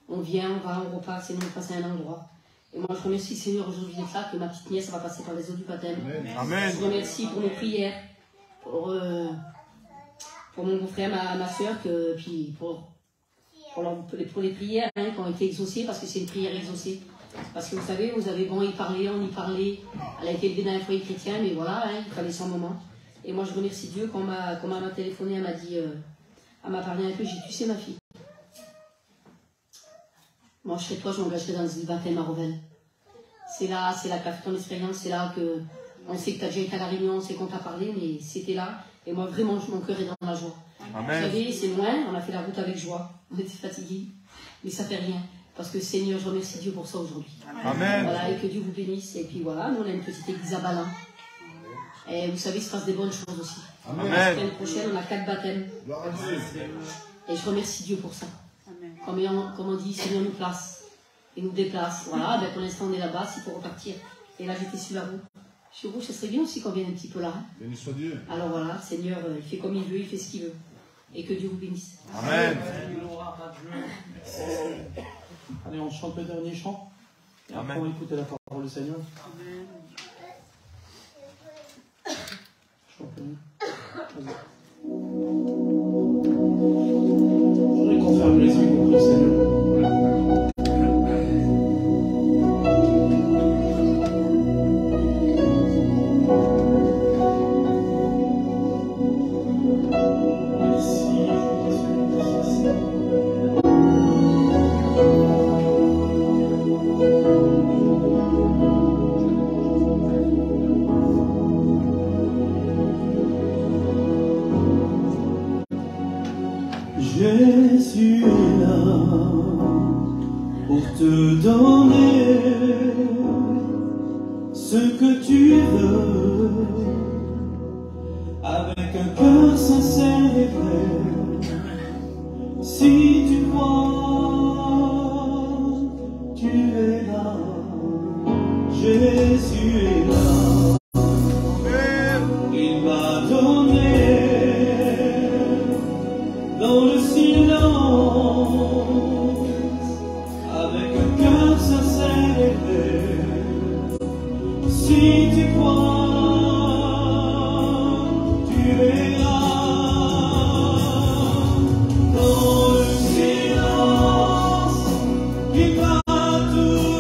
on vient, on va, on repart, Seigneur, on passe à un endroit. Et moi, je remercie Seigneur aujourd'hui d'être là, que ma petite nièce va passer par les eaux du baptême. Amen. Je remercie pour nos prières, pour mon beau-frère, ma soeur, puis pour les prières qui ont été exaucées, parce que c'est une prière exaucée. Parce que vous savez, on y parlait, elle a été élevée dans un foyer chrétien, mais voilà, il fallait son moment. Et moi, je remercie Dieu, quand elle m'a téléphoné, elle m'a dit, elle m'a parlé un peu, j'ai dit, tu sais ma fille, moi, je serais toi, je m'engagerai dans le baptême à Revel. C'est là qu'a fait ton expérience, c'est là que on sait que tu as déjà été à la réunion, on sait qu'on t'a parlé, mais c'était là. Et moi, vraiment, mon cœur est dans la joie. Amen. Vous savez, c'est loin, on a fait la route avec joie. On était fatigués, mais ça fait rien. Parce que Seigneur, je remercie Dieu pour ça aujourd'hui. Amen. Voilà, et que Dieu vous bénisse. Et puis voilà, nous, on a une petite église à Balin. Et vous savez, il se passe des bonnes choses aussi. Amen. La semaine prochaine, on a 4 baptêmes. Et je remercie Dieu pour ça. Comme on dit, Seigneur nous place et nous déplace. Voilà, ben pour l'instant on est là-bas, il faut repartir. Et là j'étais sur la route. Sur vous, ça serait bien aussi qu'on vienne un petit peu là. Béni soit Dieu. Alors voilà, Seigneur, il fait comme il veut, il fait ce qu'il veut. Et que Dieu vous bénisse. Amen.
Allez, on chante le dernier chant. Et après on écoute la parole du Seigneur. Amen. Je voudrais qu'on ferme les yeux pour le Seigneur. Jésus est là pour te donner ce que tu veux, avec un cœur sincère et vrai. Si tu crois, tu es là. Jésus est là. Il m'a donné dans le silence, avec un cœur sincère et vrai. Si tu crois, tu es là. Dans le silence, il m'a tout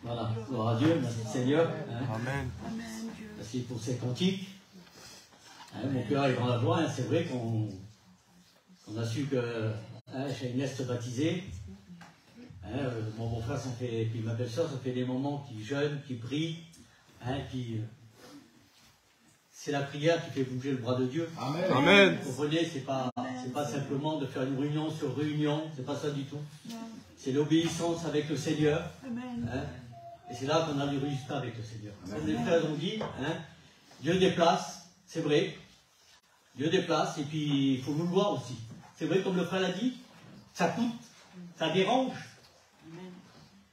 Voilà, gloire à Dieu, merci Seigneur. Hein. Amen. Merci pour ces cantiques. Hein, mon cœur est dans la joie, hein. C'est vrai qu'on a su que chez Inès se baptiser. Hein, mon beau-frère, et puis ma belle-sœur, ça fait des moments qui jeûnent, qui prient. Hein, c'est la prière qui fait bouger le bras de Dieu. Amen. Amen. Vous comprenez, c'est pas simplement de faire une réunion sur réunion, c'est pas ça du tout. C'est l'obéissance avec le Seigneur. Amen. Hein, et c'est là qu'on a du résultat avec le Seigneur. Comme les frères ont dit, hein, Dieu déplace, c'est vrai. Dieu déplace, et puis il faut nous le voir aussi. C'est vrai, comme le frère l'a dit, ça coûte, ça dérange.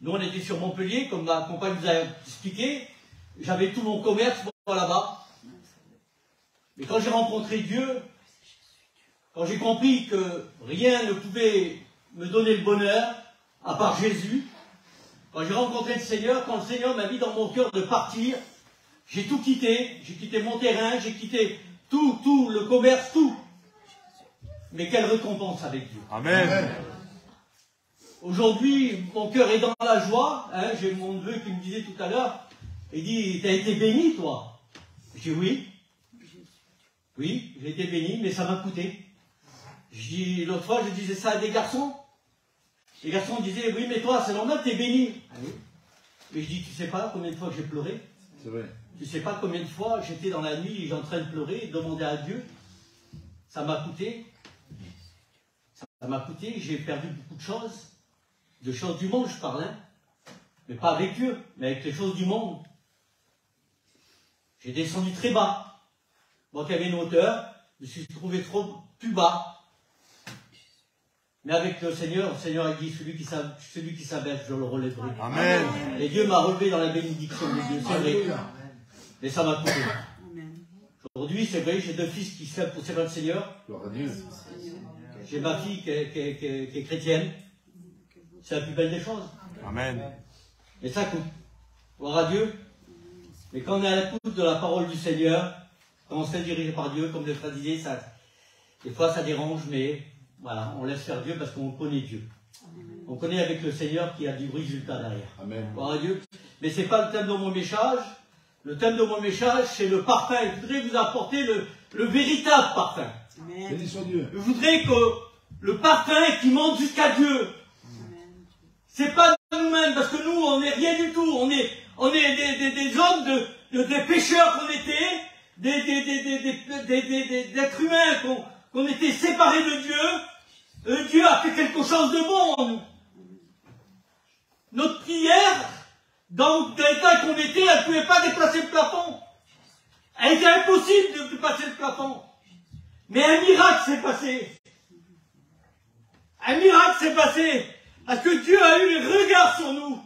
Nous, on était sur Montpellier, comme ma compagne vous a expliqué, j'avais tout mon commerce là-bas. Mais quand j'ai rencontré Dieu, quand j'ai compris que rien ne pouvait me donner le bonheur, à part Jésus, quand j'ai rencontré le Seigneur, quand le Seigneur m'a mis dans mon cœur de partir, j'ai tout quitté, j'ai quitté mon terrain, j'ai quitté tout, le commerce, tout. Mais quelle récompense avec Dieu. Amen. Amen. Aujourd'hui, mon cœur est dans la joie. Hein, j'ai mon neveu qui me disait tout à l'heure, il dit, t'as été béni, toi? J'ai dit oui. Oui, j'ai été béni, mais ça m'a coûté. L'autre fois, je disais ça à des garçons. Les garçons disaient, oui, mais toi, c'est normal, t'es béni. Allez. Mais je dis, tu sais pas combien de fois j'ai pleuré? C'est vrai. Tu sais pas combien de fois j'étais dans la nuit et j'étais en train de pleurer et demander à Dieu. Ça m'a coûté. Ça m'a coûté, j'ai perdu beaucoup de choses du monde, je parle, hein. Mais pas avec Dieu, mais avec les choses du monde. J'ai descendu très bas. Moi qui avais une hauteur, je me suis trouvé plus bas. Mais avec le Seigneur a dit, celui qui s'abaisse, je le relèverai. Amen. Et Dieu m'a relevé dans la bénédiction de Dieu, c'est vrai. Et ça m'a coûté. Aujourd'hui, c'est vrai, j'ai 2 fils qui se lèvent pour servir le Seigneur. J'ai ma fille qui est chrétienne. C'est la plus belle des choses. Amen. Et ça coûte. Gloire à Dieu. Mais quand on est à l'écoute de la parole du Seigneur, quand on se fait diriger par Dieu, comme le frère disait, des fois ça dérange, mais voilà, on laisse faire Dieu parce qu'on connaît Dieu. Amen. On connaît avec le Seigneur qui a du résultat derrière. Amen. Gloire à Dieu. Mais ce n'est pas le thème de mon message. Le thème de mon message, c'est le parfum. Je voudrais vous apporter le véritable parfum. Béni soit Dieu. Je voudrais que le parfum qui monte jusqu'à Dieu, c'est pas nous-mêmes, parce que nous, on n'est rien du tout. On est des hommes, des pécheurs qu'on était, d'êtres humains qu'on était séparés de Dieu. Dieu a fait quelque chose de bon en nous.
notre prière, dans l'état qu'on était, elle ne pouvait pas déplacer le plafond. Elle était impossible de dépasser le plafond. Mais un miracle s'est passé. Un miracle s'est passé. Parce que Dieu a eu les regards sur nous.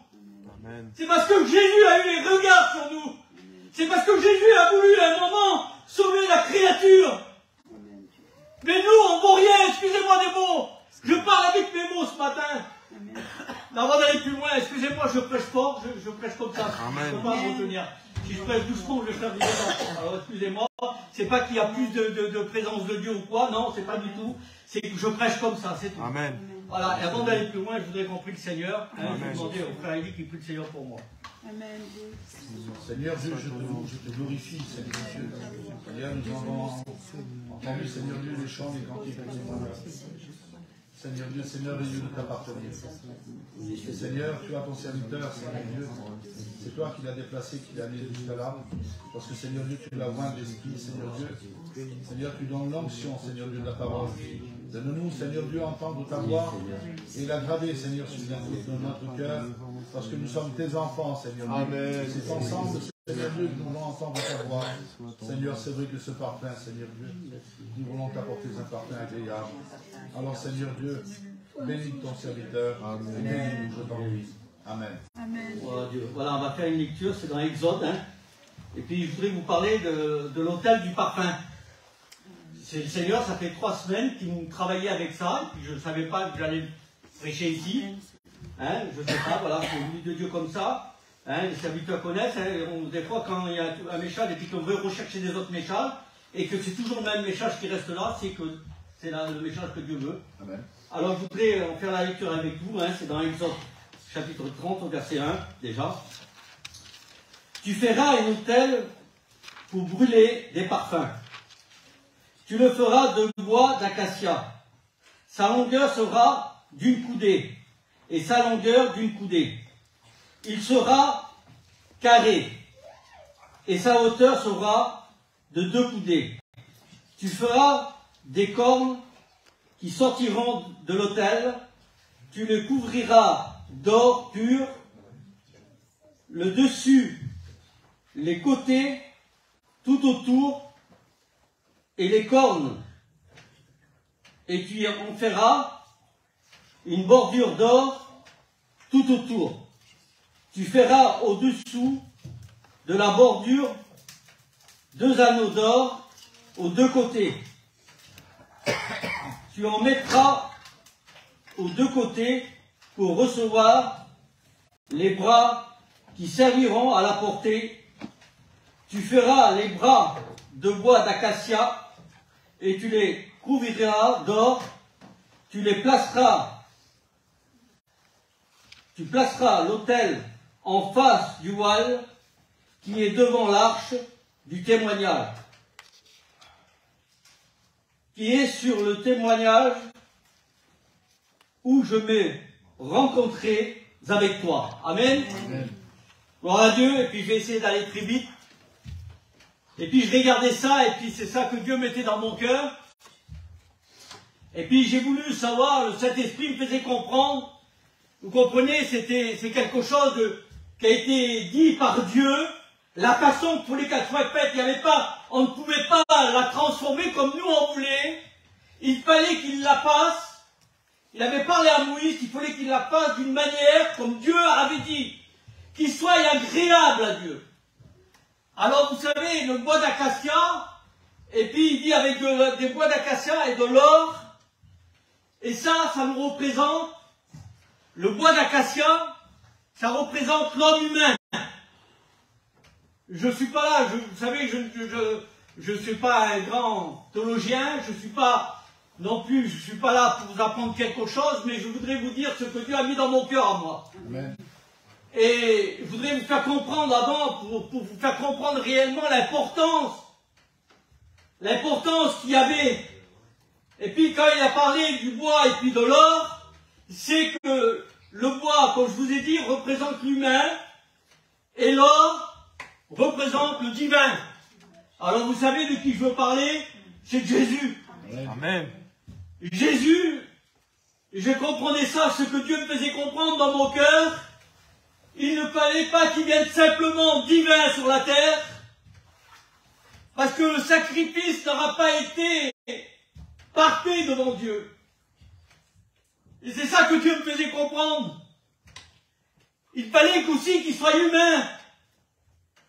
C'est parce que Jésus a eu les regards sur nous. C'est parce que Jésus a voulu à un moment sauver la créature. Mais nous, on ne vaut rien, excusez-moi des mots. Je parle avec mes mots ce matin. Avant d'aller plus loin, excusez-moi, je prêche fort, je prêche comme ça. Je ne peux pas me retenir. Si je prêche doucement, je vais faire des enfants. Alors excusez-moi, c'est pas qu'il y a plus de présence de Dieu ou quoi, non, c'est pas du tout. C'est que je prêche comme ça, c'est tout. Amen. Voilà, et avant d'aller plus loin, je voudrais qu'on prie le Seigneur. Je vais demander au frère Élie qui prie le Seigneur pour moi. Amen.
Seigneur Dieu, je te glorifie, Seigneur Dieu. Seigneur, nous avons entendu, Seigneur Dieu, les chants, les cantiques, Seigneur Dieu, c'est merveilleux de t'appartenir. Seigneur, tu as ton serviteur, Seigneur Dieu. C'est toi qui l'as déplacé, qui l'as amené jusqu'à là. Parce que, Seigneur Dieu, tu l'as oint d'esprit, Seigneur Dieu. Seigneur, tu donnes l'onction, Seigneur Dieu, de la parole. Donne-nous, Seigneur Dieu, entendre ta voix et la graver, Seigneur, sur notre cœur. Parce que nous sommes tes enfants, Seigneur Dieu. C'est ensemble, Seigneur Dieu, que nous voulons entendre ta voix. Seigneur, c'est vrai que ce parfum, Seigneur Dieu, nous voulons t'apporter un parfum agréable. Alors, Seigneur Dieu, bénis ton serviteur. Amen. Bénis-nous, je t'en prie. Amen.
Amen. Voilà, Dieu. Voilà, on va faire une lecture, c'est dans Exode. Hein. Et puis, je voudrais vous parler de l'autel du parfum. C'est le Seigneur, ça fait 3 semaines qu'il travaillait avec ça. Et puis, je ne savais pas que j'allais prêcher ici. Hein, je ne sais pas, voilà, c'est venu de Dieu comme ça. Hein, les serviteurs connaissent. Hein, des fois, quand il y a un message et puis qu'on veut rechercher des autres messages, et que c'est toujours le même message qui reste là, c'est que c'est le message que Dieu veut. Amen. Alors, je voudrais faire la lecture avec vous. Hein, c'est dans Exode, chapitre 30, au verset 1, déjà. Tu feras un autel pour brûler des parfums. Tu le feras de bois d'acacia. Sa longueur sera d'une coudée, et sa longueur d'une coudée. Il sera carré, et sa hauteur sera de 2 coudées. Tu feras des cornes qui sortiront de l'autel, tu les couvriras d'or pur, le dessus, les côtés, tout autour, et les cornes, et tu en feras une bordure d'or tout autour. Tu feras au-dessous de la bordure 2 anneaux d'or aux 2 côtés. Tu en mettras aux 2 côtés pour recevoir les bras qui serviront à la porter. Tu feras les bras de bois d'acacia et tu les couvriras d'or. Tu placeras l'autel en face du voile qui est devant l'arche du témoignage, qui est sur le témoignage où je m'ai rencontré avec toi. Amen. Amen. Gloire à Dieu. Et puis je vais essayer d'aller très vite. Et puis je regardais ça, et puis c'est ça que Dieu mettait dans mon cœur. Et puis j'ai voulu savoir, le Saint-Esprit me faisait comprendre. Vous comprenez, c'est quelque chose qui a été dit par Dieu. La façon pour lesquelles soit faite, on ne pouvait pas la transformer comme nous on voulait. Il fallait qu'il la fasse. Il avait parlé à Moïse, il fallait qu'il la fasse d'une manière comme Dieu avait dit, qu'il soit agréable à Dieu. Alors vous savez, le bois d'acacia, et puis il dit avec des bois d'acacia et de l'or, et ça nous représente, le bois d'acacia, ça représente l'homme humain. Je ne suis pas là, vous savez, je ne suis pas un grand théologien, je ne suis pas non plus, je ne suis pas là pour vous apprendre quelque chose, mais je voudrais vous dire ce que Dieu a mis dans mon cœur à moi. Amen. Et je voudrais vous faire comprendre avant, pour vous faire comprendre réellement l'importance qu'il y avait. Et puis quand il a parlé du bois et puis de l'or, c'est que le bois, comme je vous ai dit, représente l'humain, et l'or représente le divin. Alors vous savez de qui je veux parler? C'est de Jésus. Amen. Jésus, je comprenais ça, ce que Dieu me faisait comprendre dans mon cœur, il ne fallait pas qu'il vienne simplement divin sur la terre, parce que le sacrifice n'aura pas été parfait devant Dieu. Et c'est ça que Dieu me faisait comprendre. Il fallait aussi qu'il soit humain.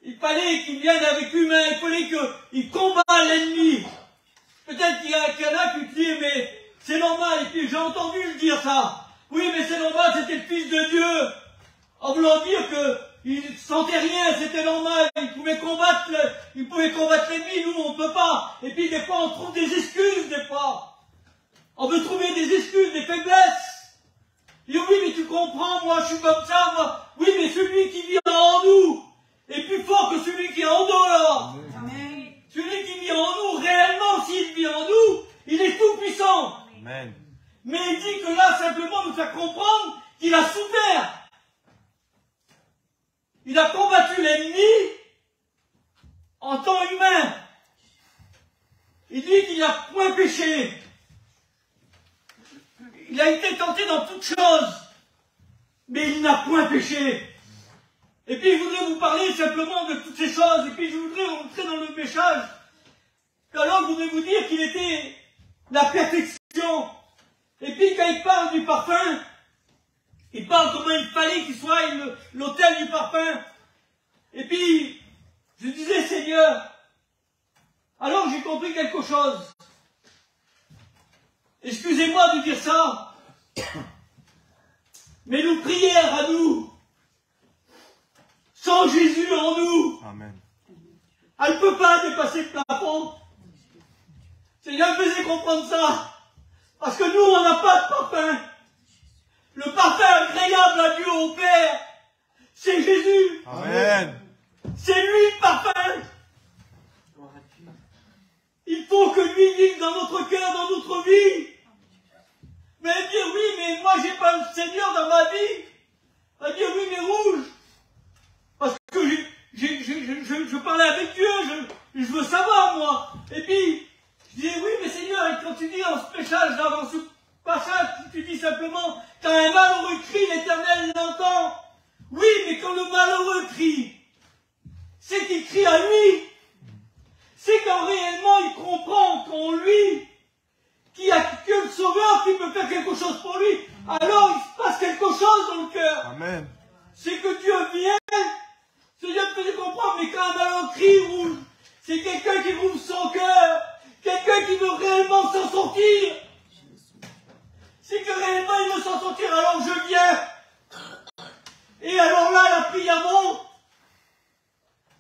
Il fallait qu'il vienne avec humain. Il fallait qu'il combatte l'ennemi. Peut-être qu'il y en a qui disent, mais c'est normal. Et puis j'ai entendu le dire ça. Oui, mais c'est normal, c'était le Fils de Dieu. En voulant dire qu'il ne sentait rien, c'était normal. Il pouvait combattre l'ennemi. Nous, on ne peut pas. Et puis des fois, on trouve des excuses, des fois. On veut trouver des excuses, des faiblesses. Il dit, oui, mais tu comprends, moi, je suis comme ça, moi. Oui, mais celui qui vit en nous est plus fort que celui qui est en dehors. Amen. Celui qui vit en nous, réellement, s'il vit en nous, il est tout puissant. Amen. Mais il dit que là, simplement, nous faire comprendre qu'il a souffert. Il a combattu l'ennemi en temps humain. Il dit qu'il n'a point péché. Il a été tenté dans toutes choses, mais il n'a point péché. Et puis je voudrais vous parler simplement de toutes ces choses, et puis je voudrais rentrer dans le message. Alors je voudrais vous dire qu'il était la perfection. Et puis quand il parle du parfum, il parle comment il fallait qu'il soit l'autel du parfum. Et puis, je disais, Seigneur, alors j'ai compris quelque chose. Excusez-moi de dire ça, mais nos prières à nous, sans Jésus en nous, amen, elle ne peut pas dépasser le plafond. Seigneur, faisait comprendre ça, parce que nous, on n'a pas de parfum. Le parfum agréable à Dieu au Père, c'est Jésus. Amen. C'est lui le parfum. Il faut que lui vive dans notre cœur, dans notre vie. Mais dire oui, mais moi j'ai pas le Seigneur dans ma vie. Elle dire oui, mais rouge. Parce que je parlais avec Dieu, je veux savoir moi. Et puis, je disais oui, mais Seigneur, et quand tu dis en ce message, dans ce passage, tu dis simplement, quand un malheureux crie, l'Éternel l'entend. Oui, mais quand le malheureux crie, c'est qu'il crie à lui. C'est quand réellement il comprend qu'en lui, qu'il y a que le Sauveur qui peut faire quelque chose pour lui, alors il se passe quelque chose dans le cœur. Amen. C'est que Dieu vient, Dieu te fait comprendre, mais quand un malheureux crie rouge, c'est quelqu'un qui rouvre son cœur, quelqu'un qui veut réellement s'en sortir. C'est que réellement il veut s'en sortir, alors je viens. Et alors là, la prière monte,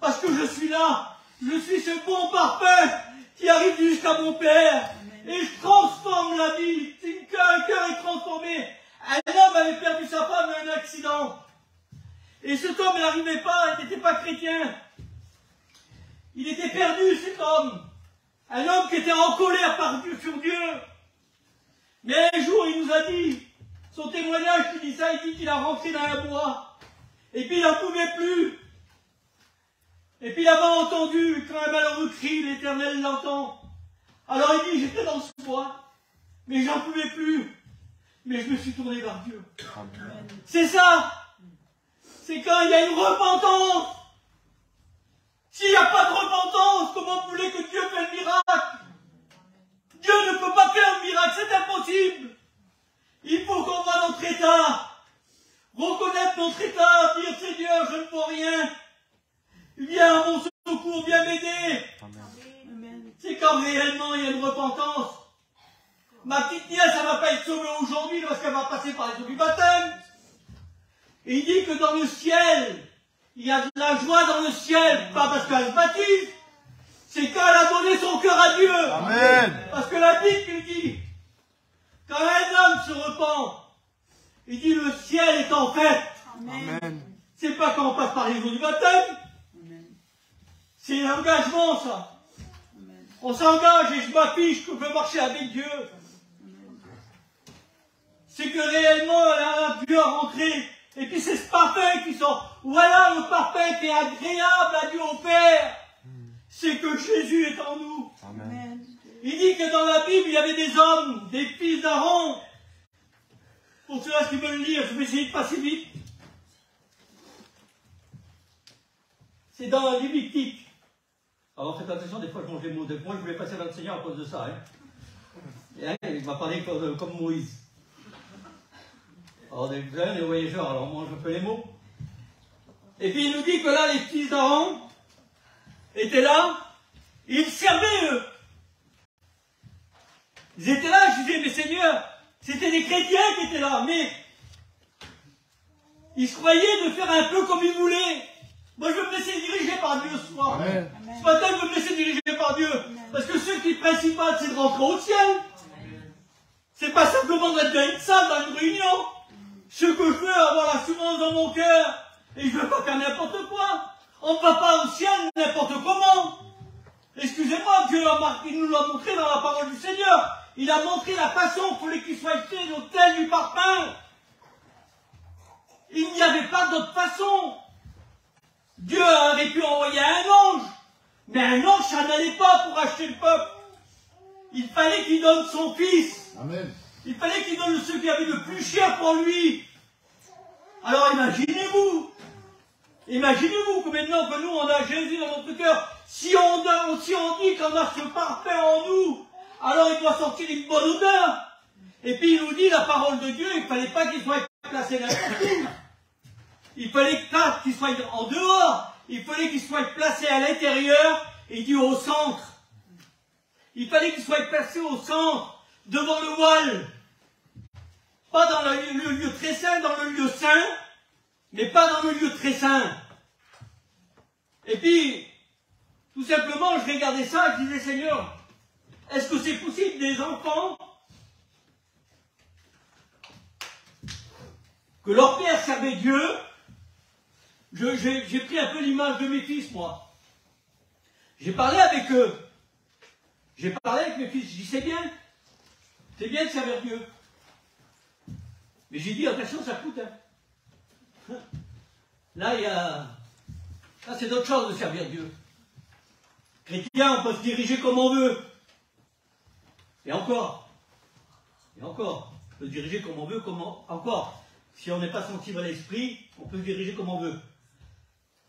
parce que je suis là. Je suis ce bon parfum qui arrive jusqu'à mon Père. Et je transforme la vie. Un cœur est transformé. Un homme avait perdu sa femme dans un accident. Et cet homme n'arrivait pas, il n'était pas chrétien. Il était perdu, cet homme. Un homme qui était en colère sur Dieu. Mais un jour, il nous a dit, son témoignage qui dit ça, il dit qu'il a rentré dans un bois. Et puis il n'en pouvait plus. Et puis il avait entendu, quand un malheureux crie, l'Éternel l'entend. Alors il dit, j'étais dans ce bois, mais j'en pouvais plus. Mais je me suis tourné vers Dieu. C'est ça. C'est quand il y a une repentance. S'il n'y a pas de repentance, comment vous voulez que Dieu fasse le miracle? Dieu ne peut pas faire le miracle, c'est impossible. Il faut qu'on voit notre état. Reconnaître notre état, dire Seigneur, je ne peux rien. Viens à mon secours, viens m'aider. C'est quand réellement il y a une repentance. Ma petite nièce, elle ne va pas être sauvée aujourd'hui parce qu'elle va passer par les eaux du baptême. Et il dit que dans le ciel, il y a de la joie dans le ciel, pas parce qu'elle se baptise, c'est quand elle a donné son cœur à Dieu. Amen. Parce que la Bible dit, quand un homme se repent, il dit le ciel est en fête. Amen. C'est pas quand on passe par les eaux du baptême. C'est l'engagement, ça. Amen. On s'engage et je m'affiche que je veux marcher avec Dieu. Amen. C'est que réellement, Dieu a rentré. Et puis c'est ce parfum qui sort. Voilà le parfum qui est agréable à Dieu au Père. C'est que Jésus est en nous. Amen. Il dit que dans la Bible, il y avait des hommes, des fils d'Aaron. Pour ceux qui veulent le lire, je vais essayer de passer vite. c'est dans l'hémitique. Alors faites attention, des fois je mange les mots. Moi je voulais passer dans le Seigneur à cause de ça. Et, il m'a parlé comme Moïse. Alors vous savez, les voyageurs, alors on mange un peu les mots. Et puis il nous dit que là, les petits d'Aaron étaient là, ils servaient eux. Ils étaient là, je disais, mais Seigneur, c'était des chrétiens qui étaient là, mais ils se croyaient de faire un peu comme ils voulaient. Moi, je veux me laisser diriger par Dieu ce soir. Ce matin, je veux me laisser diriger par Dieu. Parce que ce qui est principal, c'est de rentrer au ciel. C'est pas simplement d'être dans une salle, dans une réunion. Ce que je veux, avoir l'assurance dans mon cœur. Et je veux pas faire n'importe quoi. On ne va pas au ciel n'importe comment. Excusez-moi, Dieu il nous l'a montré dans la parole du Seigneur. Il a montré la façon pour les qu'il soit fait l'autel du parfum. Il n'y avait pas d'autre façon. Dieu aurait pu envoyer un ange. Mais un ange, ça n'allait pas pour acheter le peuple. Il fallait qu'il donne son fils.
Amen.
Il fallait qu'il donne ce qui avait de plus cher pour lui. Alors imaginez-vous que maintenant que nous on a Jésus dans notre cœur, si on dit qu'on a ce parfum en nous, alors il doit sortir une bonne odeur. Et puis il nous dit la parole de Dieu, il ne fallait pas qu'il soit placé n'importe où. Il fallait pas qu'il soit en dehors, il fallait qu'il soit placé à l'intérieur, et il dit au centre. Il fallait qu'il soit placé au centre, devant le voile. Pas dans le lieu très saint, dans le lieu saint, mais pas dans le lieu très saint. Et puis, tout simplement, je regardais ça, je disais, Seigneur, est-ce que c'est possible des enfants que leur père servait Dieu? J'ai pris un peu l'image de mes fils, moi. J'ai parlé avec eux. J'ai parlé avec mes fils, je dis, c'est bien de servir Dieu. Mais j'ai dit, attention, ça coûte. Hein. Là, là, c'est d'autres choses de servir Dieu. Chrétien, on peut se diriger comme on veut. Et encore, on peut se diriger comme on veut, encore. Si on n'est pas sensible à l'esprit, on peut se diriger comme on veut.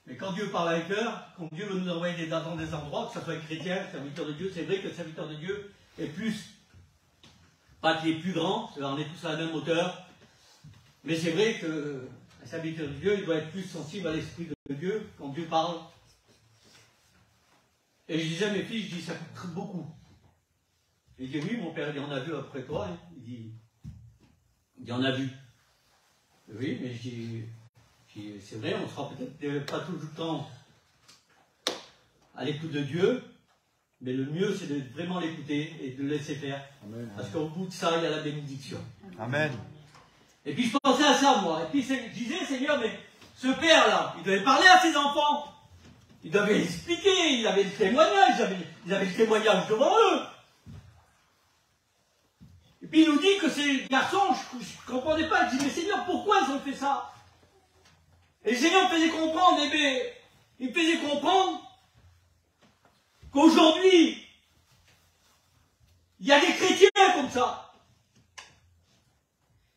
Mais quand Dieu parle avec cœur, quand Dieu veut nous envoyer dans des endroits, que ce soit chrétien, serviteur de Dieu, c'est vrai que le serviteur de Dieu est plus, pas qu'il est plus grand, on est tous à la même hauteur, mais c'est vrai que un serviteur de Dieu, il doit être plus sensible à l'esprit de Dieu quand Dieu parle. Et je disais à mes filles, je dis, ça coûte beaucoup. Il dit, oui, mon père, il en a vu après toi. Hein. Il en a vu. Oui, mais je dis, c'est vrai, on ne sera peut-être pas tout le temps à l'écoute de Dieu, mais le mieux, c'est de vraiment l'écouter et de le laisser faire. Amen. Parce qu'au bout de ça, il y a la bénédiction. Amen. Et puis je pensais à ça, moi. Et puis je disais, Seigneur, mais ce père-là, il devait parler à ses enfants. Il devait expliquer, il avait le témoignage, ils avaient le témoignage devant eux. Et puis il nous dit que ces garçons, je ne comprenais pas. Je dis, mais Seigneur, pourquoi ils ont fait ça? Et le Seigneur me faisait comprendre, il me faisait comprendre qu'aujourd'hui, il y a des chrétiens comme ça.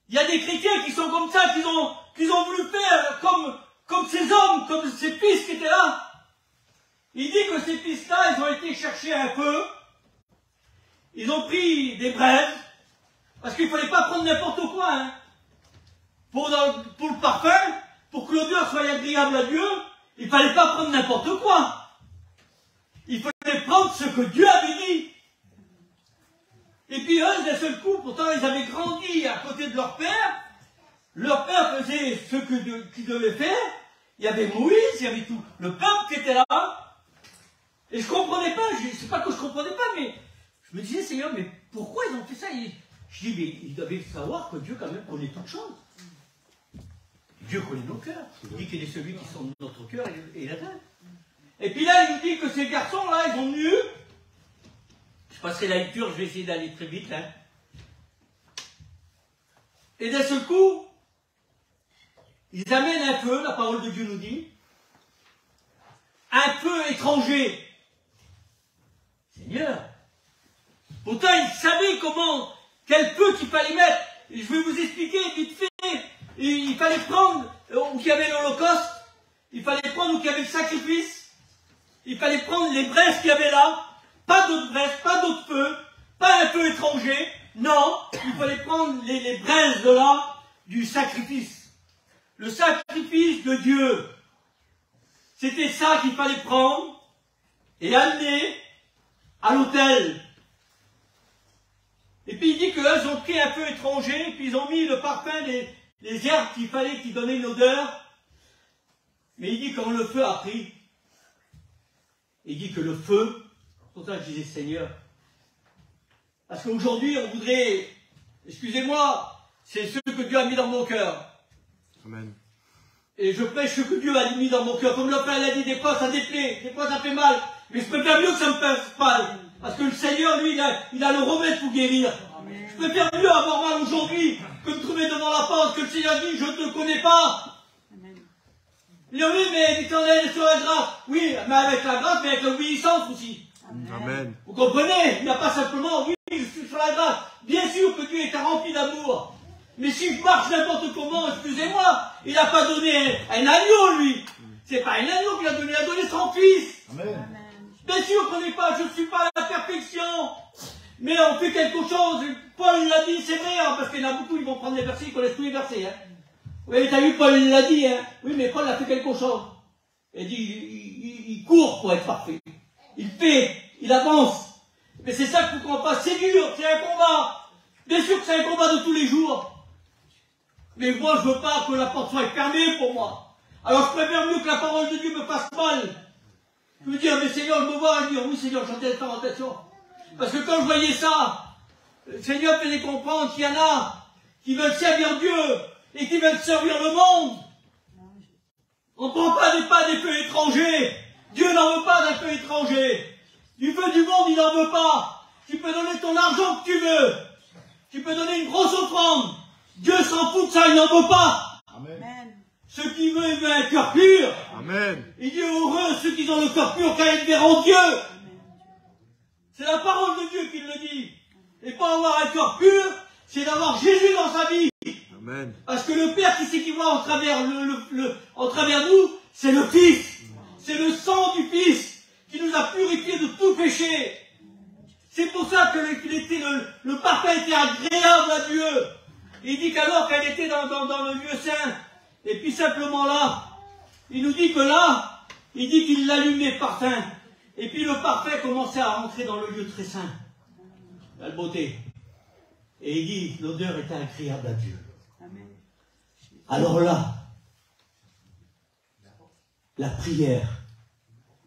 Il y a des chrétiens qui sont comme ça, qui ont voulu faire comme ces hommes, comme ces fils qui étaient là. Il dit que ces fils-là, ils ont été chercher un peu, ils ont pris des braises, parce qu'il ne fallait pas prendre n'importe quoi, hein. Pour le parfum, pour que l'odeur soit agréable à Dieu, il ne fallait pas prendre n'importe quoi. Il fallait prendre ce que Dieu avait dit. Et puis eux, d'un seul coup, pourtant ils avaient grandi à côté de leur père. Leur père faisait ce qu'il devait faire. Il y avait Moïse, il y avait tout le peuple qui était là. Et je ne comprenais pas, c'est pas que je ne comprenais pas, mais je me disais, Seigneur, mais pourquoi ils ont fait ça? Je dis, mais ils devaient savoir que Dieu quand même connaît toutes choses. Dieu connaît nos cœurs. Il dit qu'il est celui qui sonde notre cœur et la terre. Et puis là, il nous dit que ces garçons-là, ils ont venu. Je passerai la lecture, je vais essayer d'aller très vite. Hein. Et d'un seul coup, ils amènent un feu, la parole de Dieu nous dit, un feu étranger. Seigneur, pourtant ils savaient quel feu qu'il fallait mettre. Je vais vous expliquer vite fait. Il fallait prendre où il y avait l'Holocauste, il fallait prendre où il y avait le sacrifice, Il fallait prendre les braises qu'il y avait là, pas d'autres braises, pas d'autres feux, pas un feu étranger. Non, il fallait prendre les braises de là, du sacrifice. Le sacrifice de Dieu. C'était ça qu'il fallait prendre et amener à l'autel. Et puis il dit qu'ils ont pris un feu étranger, puis ils ont mis le parfum des herbes qu'il fallait qui donnaient une odeur. Mais il dit quand le feu a pris, il dit que le feu, c'est pour ça que je disais Seigneur, parce qu'aujourd'hui on voudrait, excusez-moi, c'est ce que Dieu a mis dans mon cœur.
Amen.
Et je prêche ce que Dieu a mis dans mon cœur. Comme le Père l'a dit, des fois ça déplaît, des fois ça fait mal, mais je préfère mieux que ça me fasse mal. Parce que le Seigneur, lui, il a le remède pour guérir. Amen. Je préfère mieux avoir mal aujourd'hui que me trouver devant la porte, que le Seigneur dit, je ne te connais pas. Amen. Il dit, oui, mais l'Éternel est sur la grâce. Oui, mais avec la grâce, mais avec l'obéissance aussi.
Amen.
Vous comprenez? Il n'y a pas simplement, oui, je suis sur la grâce. Bien sûr que Dieu est rempli d'amour. Mais si je marche n'importe comment, excusez-moi, il n'a pas donné un agneau, lui. C'est pas un agneau qu'il a donné, il a donné son fils. Amen. Bien sûr qu'on n'est pas, je ne suis pas à la perfection, mais on fait quelque chose. Paul l'a dit, c'est vrai, hein, parce qu'il y en a beaucoup, ils vont prendre les versets, ils connaissent tous les versets. Hein. Oui, t'as vu, Paul l'a dit, hein. Oui, mais Paul a fait quelque chose. Il dit, il court pour être parfait. Il fait, il avance. Mais c'est ça qu'il faut qu'on fasse, c'est dur, c'est un combat. Bien sûr que c'est un combat de tous les jours. Mais moi, je veux pas que la porte soit fermée pour moi. Alors je préfère mieux que la parole de Dieu me fasse mal. Je me dis, mais Seigneur, je me vois et dire, oui Seigneur, j'en ai faire attention. Parce que quand je voyais ça, le Seigneur faisait comprendre qu'il y en a qui veulent servir Dieu et qui veulent servir le monde. On ne prend pas des feux étrangers. Dieu n'en veut pas d'un feu étranger. Du feu du monde, il n'en veut pas. Tu peux donner ton argent que tu veux. Tu peux donner une grosse offrande. Dieu s'en fout de ça, il n'en veut pas. Amen. Ceux qui veulent, il veut un cœur pur.
Amen.
Il dit heureux ceux qui ont le cœur pur, car ils verront Dieu. C'est la parole de Dieu qui le dit. Et pas avoir un cœur pur, c'est d'avoir Jésus dans sa vie.
Amen.
Parce que le Père qui sait qui voit en travers nous, c'est le Fils. C'est le sang du Fils qui nous a purifiés de tout péché. C'est pour ça que le parfum était agréable à Dieu. Il dit qu'alors qu'elle était dans le lieu saint, et puis simplement là, il nous dit que là, il dit qu'il l'allumait le parfum, et puis le parfum commençait à rentrer dans le lieu très saint, la beauté. Et il dit, l'odeur était agréable à Dieu. Alors là, la prière,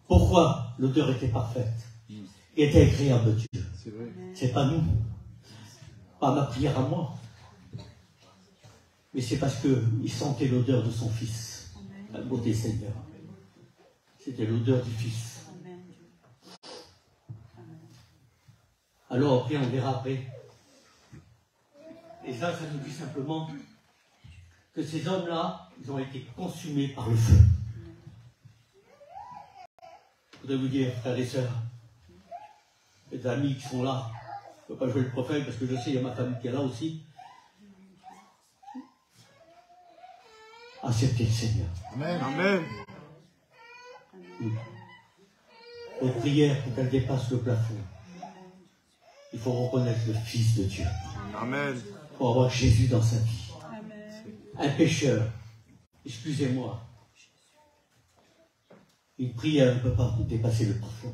pourquoi l'odeur était parfaite, était agréable à Dieu? C'est pas nous, pas ma prière à moi. Mais c'est parce qu'il sentait l'odeur de son Fils. La beauté Seigneur. C'était l'odeur du Fils. Alors après, on verra après. Et ça nous dit simplement que ces hommes-là, ils ont été consumés par le feu. Je voudrais vous dire, frères et sœurs, les amis qui sont là, je ne peux pas jouer le prophète parce que je sais, il y a ma famille qui est là aussi. Acceptez le Seigneur.
Amen. Amen.
Votre prière, pour qu'elle dépasse le plafond, il faut reconnaître le Fils de Dieu.
Amen.
Pour avoir Jésus dans sa vie.
Amen.
Un pécheur, excusez-moi, une prière ne peut pas dépasser le plafond.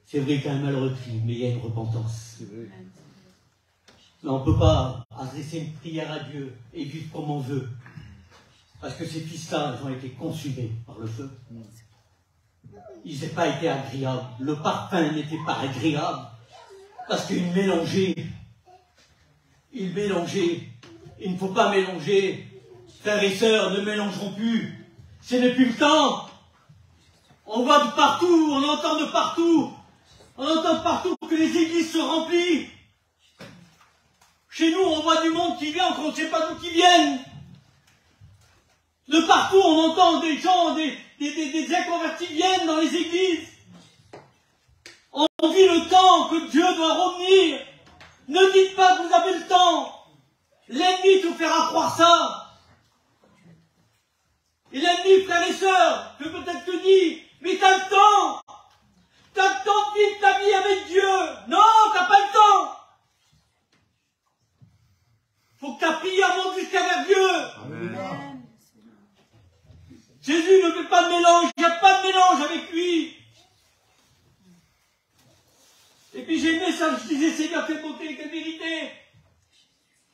C'est vrai qu'il y a un malheureux cri, mais il y a une repentance. Mais on ne peut pas adresser une prière à Dieu et vivre comme on veut. Parce que ces fils-là, ils ont été consumés par le feu. Ils n'ont pas été agréables. Le parfum n'était pas agréable. Parce qu'il mélangeait. Il mélangeait. Il ne faut pas mélanger. Frères et sœurs, ne mélangeront plus. Ce n'est plus le temps. On voit de partout, on entend de partout. On entend partout que les églises se remplissent. Chez nous, on voit du monde qui vient, on ne sait pas d'où ils viennent. De partout, on entend des gens, des inconvertis viennent dans les églises. On dit le temps que Dieu doit revenir. Ne dites pas que vous avez le temps. L'ennemi te fera croire ça. Il a dit, frères et sœurs, que peut-être te dit, mais t'as le temps. T'as le temps de vivre ta vie avec Dieu. Non, t'as pas le temps. Faut que ta prière monte jusqu'à vers Dieu.
Amen.
Jésus ne fait pas de mélange, il n'y a pas de mélange avec lui. Et puis j'ai aimé ça, je disais, Seigneur, quelle beauté, quelle vérité.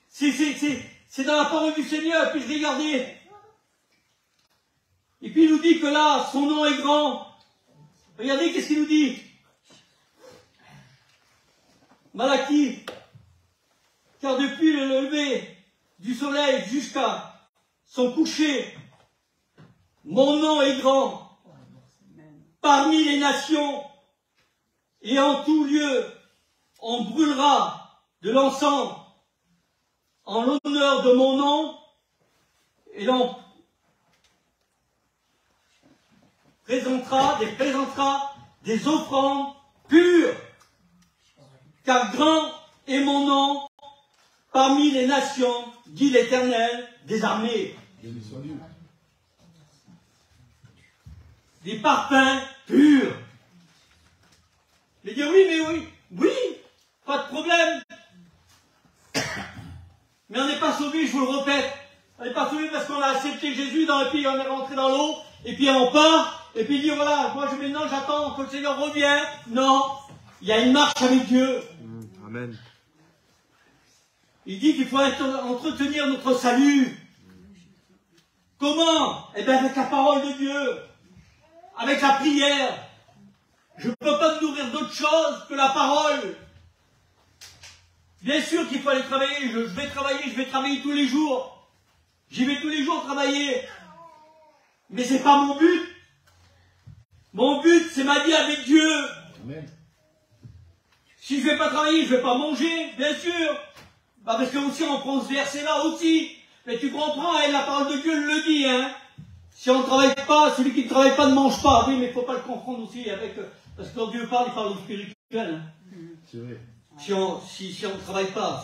C'est dans la parole du Seigneur, et puis je regardais. Et puis il nous dit que là, son nom est grand. Regardez, qu'est-ce qu'il nous dit? Malachie, car depuis le lever du soleil jusqu'à son coucher, mon nom est grand parmi les nations, et en tout lieu, on brûlera de l'encens en l'honneur de mon nom, et l'on présentera des offrandes pures, car grand est mon nom parmi les nations, dit l'Éternel des armées. Des parfums purs. Il dit oui, pas de problème. Mais on n'est pas sauvé, je vous le répète. On n'est pas sauvé parce qu'on a accepté Jésus, et puis on est rentré dans l'eau, et puis on part, et puis il dit voilà, moi maintenant j'attends que le Seigneur revienne. Non, il y a une marche avec Dieu.
Amen.
Il dit qu'il faut entretenir notre salut. Comment? Eh bien avec la parole de Dieu, avec la prière. Je ne peux pas me nourrir d'autre chose que la parole. Bien sûr qu'il faut aller travailler, je vais travailler tous les jours. J'y vais tous les jours travailler. Mais c'est pas mon but. Mon but, c'est ma vie avec Dieu.
Amen.
Si je vais pas travailler, je vais pas manger, bien sûr. Bah parce que aussi on prend ce verset-là aussi. Mais tu comprends, hein, la parole de Dieu le dit, hein. Si on ne travaille pas, celui qui ne travaille pas ne mange pas. Oui, mais il ne faut pas le confondre aussi avec... Parce que quand Dieu parle, il parle au spirituel. Hein.
C'est vrai.
Si on ne travaille pas,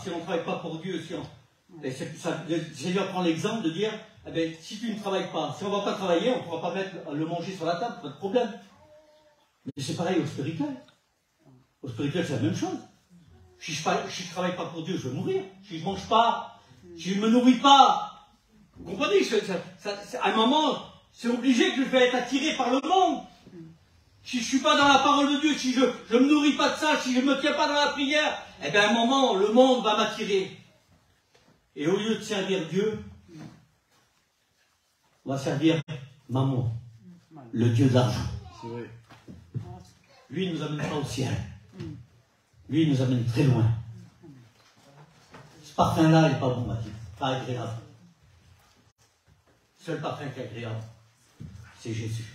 pour Dieu, le Seigneur prend l'exemple de dire, eh bien, si tu ne travailles pas, si on ne va pas travailler, on ne pourra pas mettre le manger sur la table, pas de problème. Mais c'est pareil au spirituel. Au spirituel, c'est la même chose. Si je ne travaille pas pour Dieu, je vais mourir. Si je ne mange pas, si je ne me nourris pas, vous comprenez, à un moment, c'est obligé que je vais être attiré par le monde. Si je ne suis pas dans la parole de Dieu, si je ne me nourris pas de ça, si je ne me tiens pas dans la prière, eh bien à un moment, le monde va m'attirer. Et au lieu de servir Dieu, on va servir Mammon, le Dieu de l'argent. Lui, il nous amène pas au ciel. Lui, il nous amène très loin. Ce parfum-là, il n'est pas bon, Mathieu. Pas agréable. Le seul parfum qui est agréable, c'est Jésus.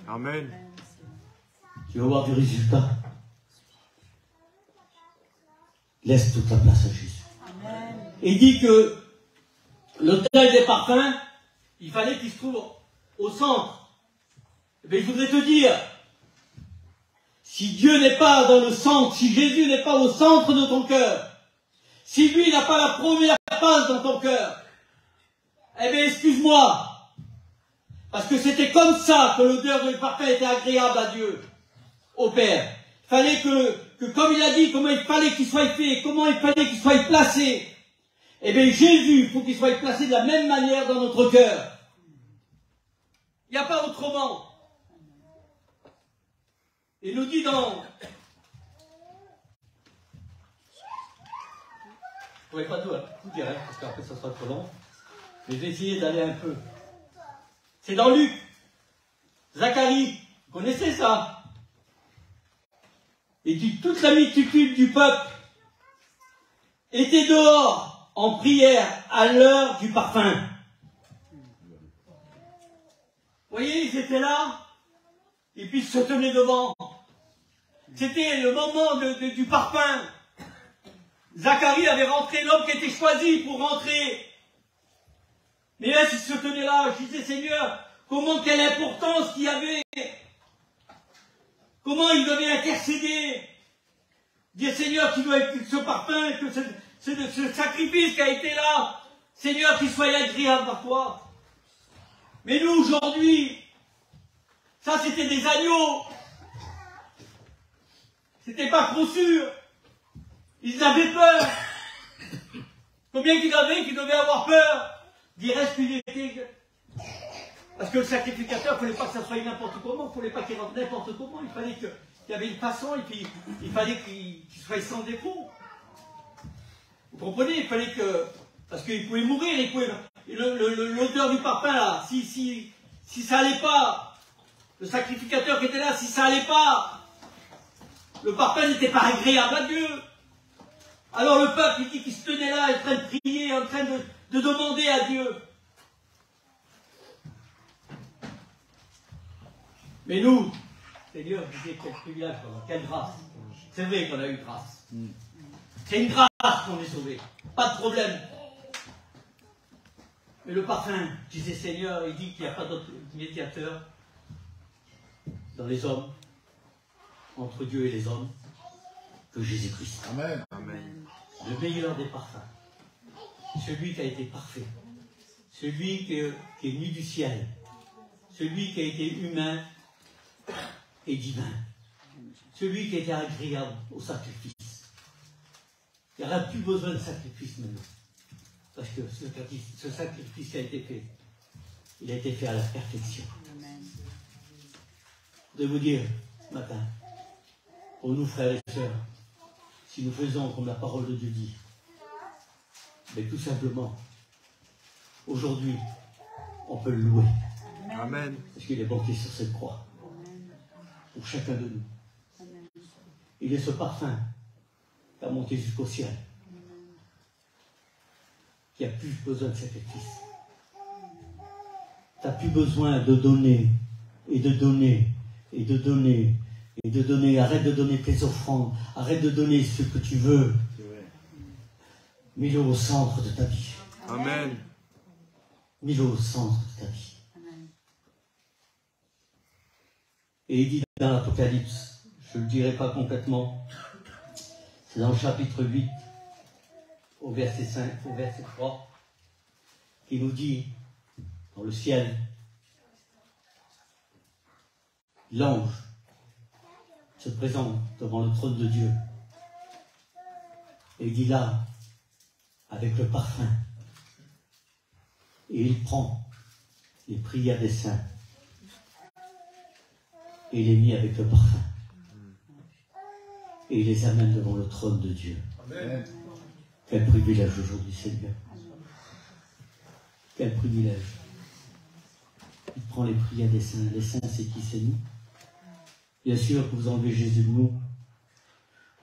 Amen.
Tu vas voir du résultat. Laisse toute la place à Jésus. Amen. Et il dit que l'autel des parfums, il fallait qu'il se trouve au centre. Mais je voudrais te dire, si Dieu n'est pas dans le centre, si Jésus n'est pas au centre de ton cœur, si lui n'a pas la première place dans ton cœur, eh bien excuse-moi, parce que c'était comme ça que l'odeur du parfum était agréable à Dieu, au Père. Il fallait que comme il a dit, comment il fallait qu'il soit fait, comment il fallait qu'il soit placé, eh bien Jésus, il faut qu'il soit placé de la même manière dans notre cœur. Il n'y a pas autrement. Il nous dit dans... Je ne pourrais pas tout dire, hein, parce qu'après ça sera trop long. Mais je vais essayer d'aller un peu. C'est dans Luc. Zacharie, vous connaissez ça? Il dit, toute la multitude du peuple était dehors en prière à l'heure du parfum. Vous voyez, ils étaient là, et puis ils se tenaient devant. C'était le moment du parfum. Zacharie avait rentré l'homme qui était choisi pour rentrer. Mais là, il se tenait là, je disais, Seigneur, quelle importance qu'il y avait. Comment il devait intercéder. Dire, Seigneur, qu'il doit être ce parfum, que ce sacrifice qui a été là, Seigneur, qu'il soit agréable par toi. Mais nous, aujourd'hui, ça c'était des agneaux. C'était pas trop sûr. Ils avaient peur. Combien qu'il avait qui devaient avoir peur d'y respecter. Parce que le sacrificateur, il ne fallait pas que ça soit n'importe comment, il ne fallait pas qu'il rentre n'importe comment, il fallait qu'il y avait une façon et puis il fallait qu'il soit sans défaut. Vous comprenez? Il fallait que... Parce qu'il pouvait mourir, il pouvait... L'odeur du parfum là, si ça allait pas, le sacrificateur qui était là, si ça allait pas, le parfum n'était pas agréable à Dieu. Alors le peuple, il dit qu'il se tenait là, en train de prier, en train de demander à Dieu. Mais nous, Seigneur, je disais quel privilège, quelle grâce. C'est vrai qu'on a eu grâce. C'est une grâce qu'on est sauvé. Pas de problème. Mais le parfum, je disais Seigneur, il dit qu'il n'y a pas d'autre médiateur dans les hommes, entre Dieu et les hommes, que Jésus-Christ.
Amen.
Amen.
Le meilleur des parfums. Celui qui a été parfait. Celui qui est venu du ciel. Celui qui a été humain et divin. Celui qui a été agréable au sacrifice. Il n'y aura plus besoin de sacrifice maintenant. Parce que ce sacrifice qui a été fait, il a été fait à la perfection. Je voudrais vous dire ce matin, pour nous frères et sœurs, si nous faisons comme la parole de Dieu dit, mais tout simplement, aujourd'hui, on peut le louer.
Amen.
Parce qu'il est banqué sur cette croix. Pour chacun de nous. Il est ce parfum qui a monté jusqu'au ciel. Qui n'a plus besoin de sacrifice. Tu n'as plus besoin de donner, et de donner, et de donner, et de donner. Arrête de donner tes offrandes. Arrête de donner ce que tu veux. Mets-le au centre de ta vie.
Amen.
Mets-le au centre de ta vie. Et il dit dans l'Apocalypse, je ne le dirai pas complètement, c'est dans le chapitre 8, au verset 5, au verset 3, qui nous dit, dans le ciel, l'ange se présente devant le trône de Dieu. Et il dit là, avec le parfum, et il prend les prières des saints, et il les mit avec le parfum. Et il les amène devant le trône de Dieu.
Amen.
Quel privilège aujourd'hui, Seigneur. Quel privilège. Il prend les prières des saints. Les saints, c'est qui? C'est nous. Bien sûr que vous enlevez Jésus de nous.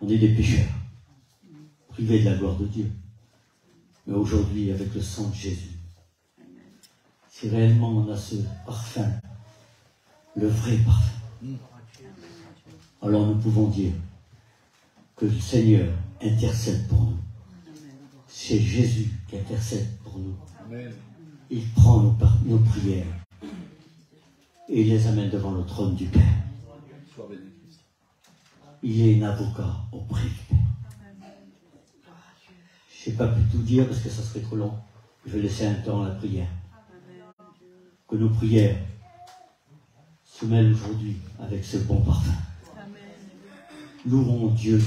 On est des pécheurs, privés de la gloire de Dieu. Mais aujourd'hui, avec le sang de Jésus, si réellement on a ce parfum, le vrai parfum, alors nous pouvons dire que le Seigneur intercède pour nous. C'est Jésus qui intercède pour nous.
Amen.
Il prend nos prières et il les amène devant le trône du Père.
Sois béni, Christ.
Il est un avocat auprès du Père. Je n'ai pas pu tout dire parce que ça serait trop long. Je vais laisser un temps à la prière. Que nos prières se mêlent aujourd'hui avec ce bon parfum. Louons Dieu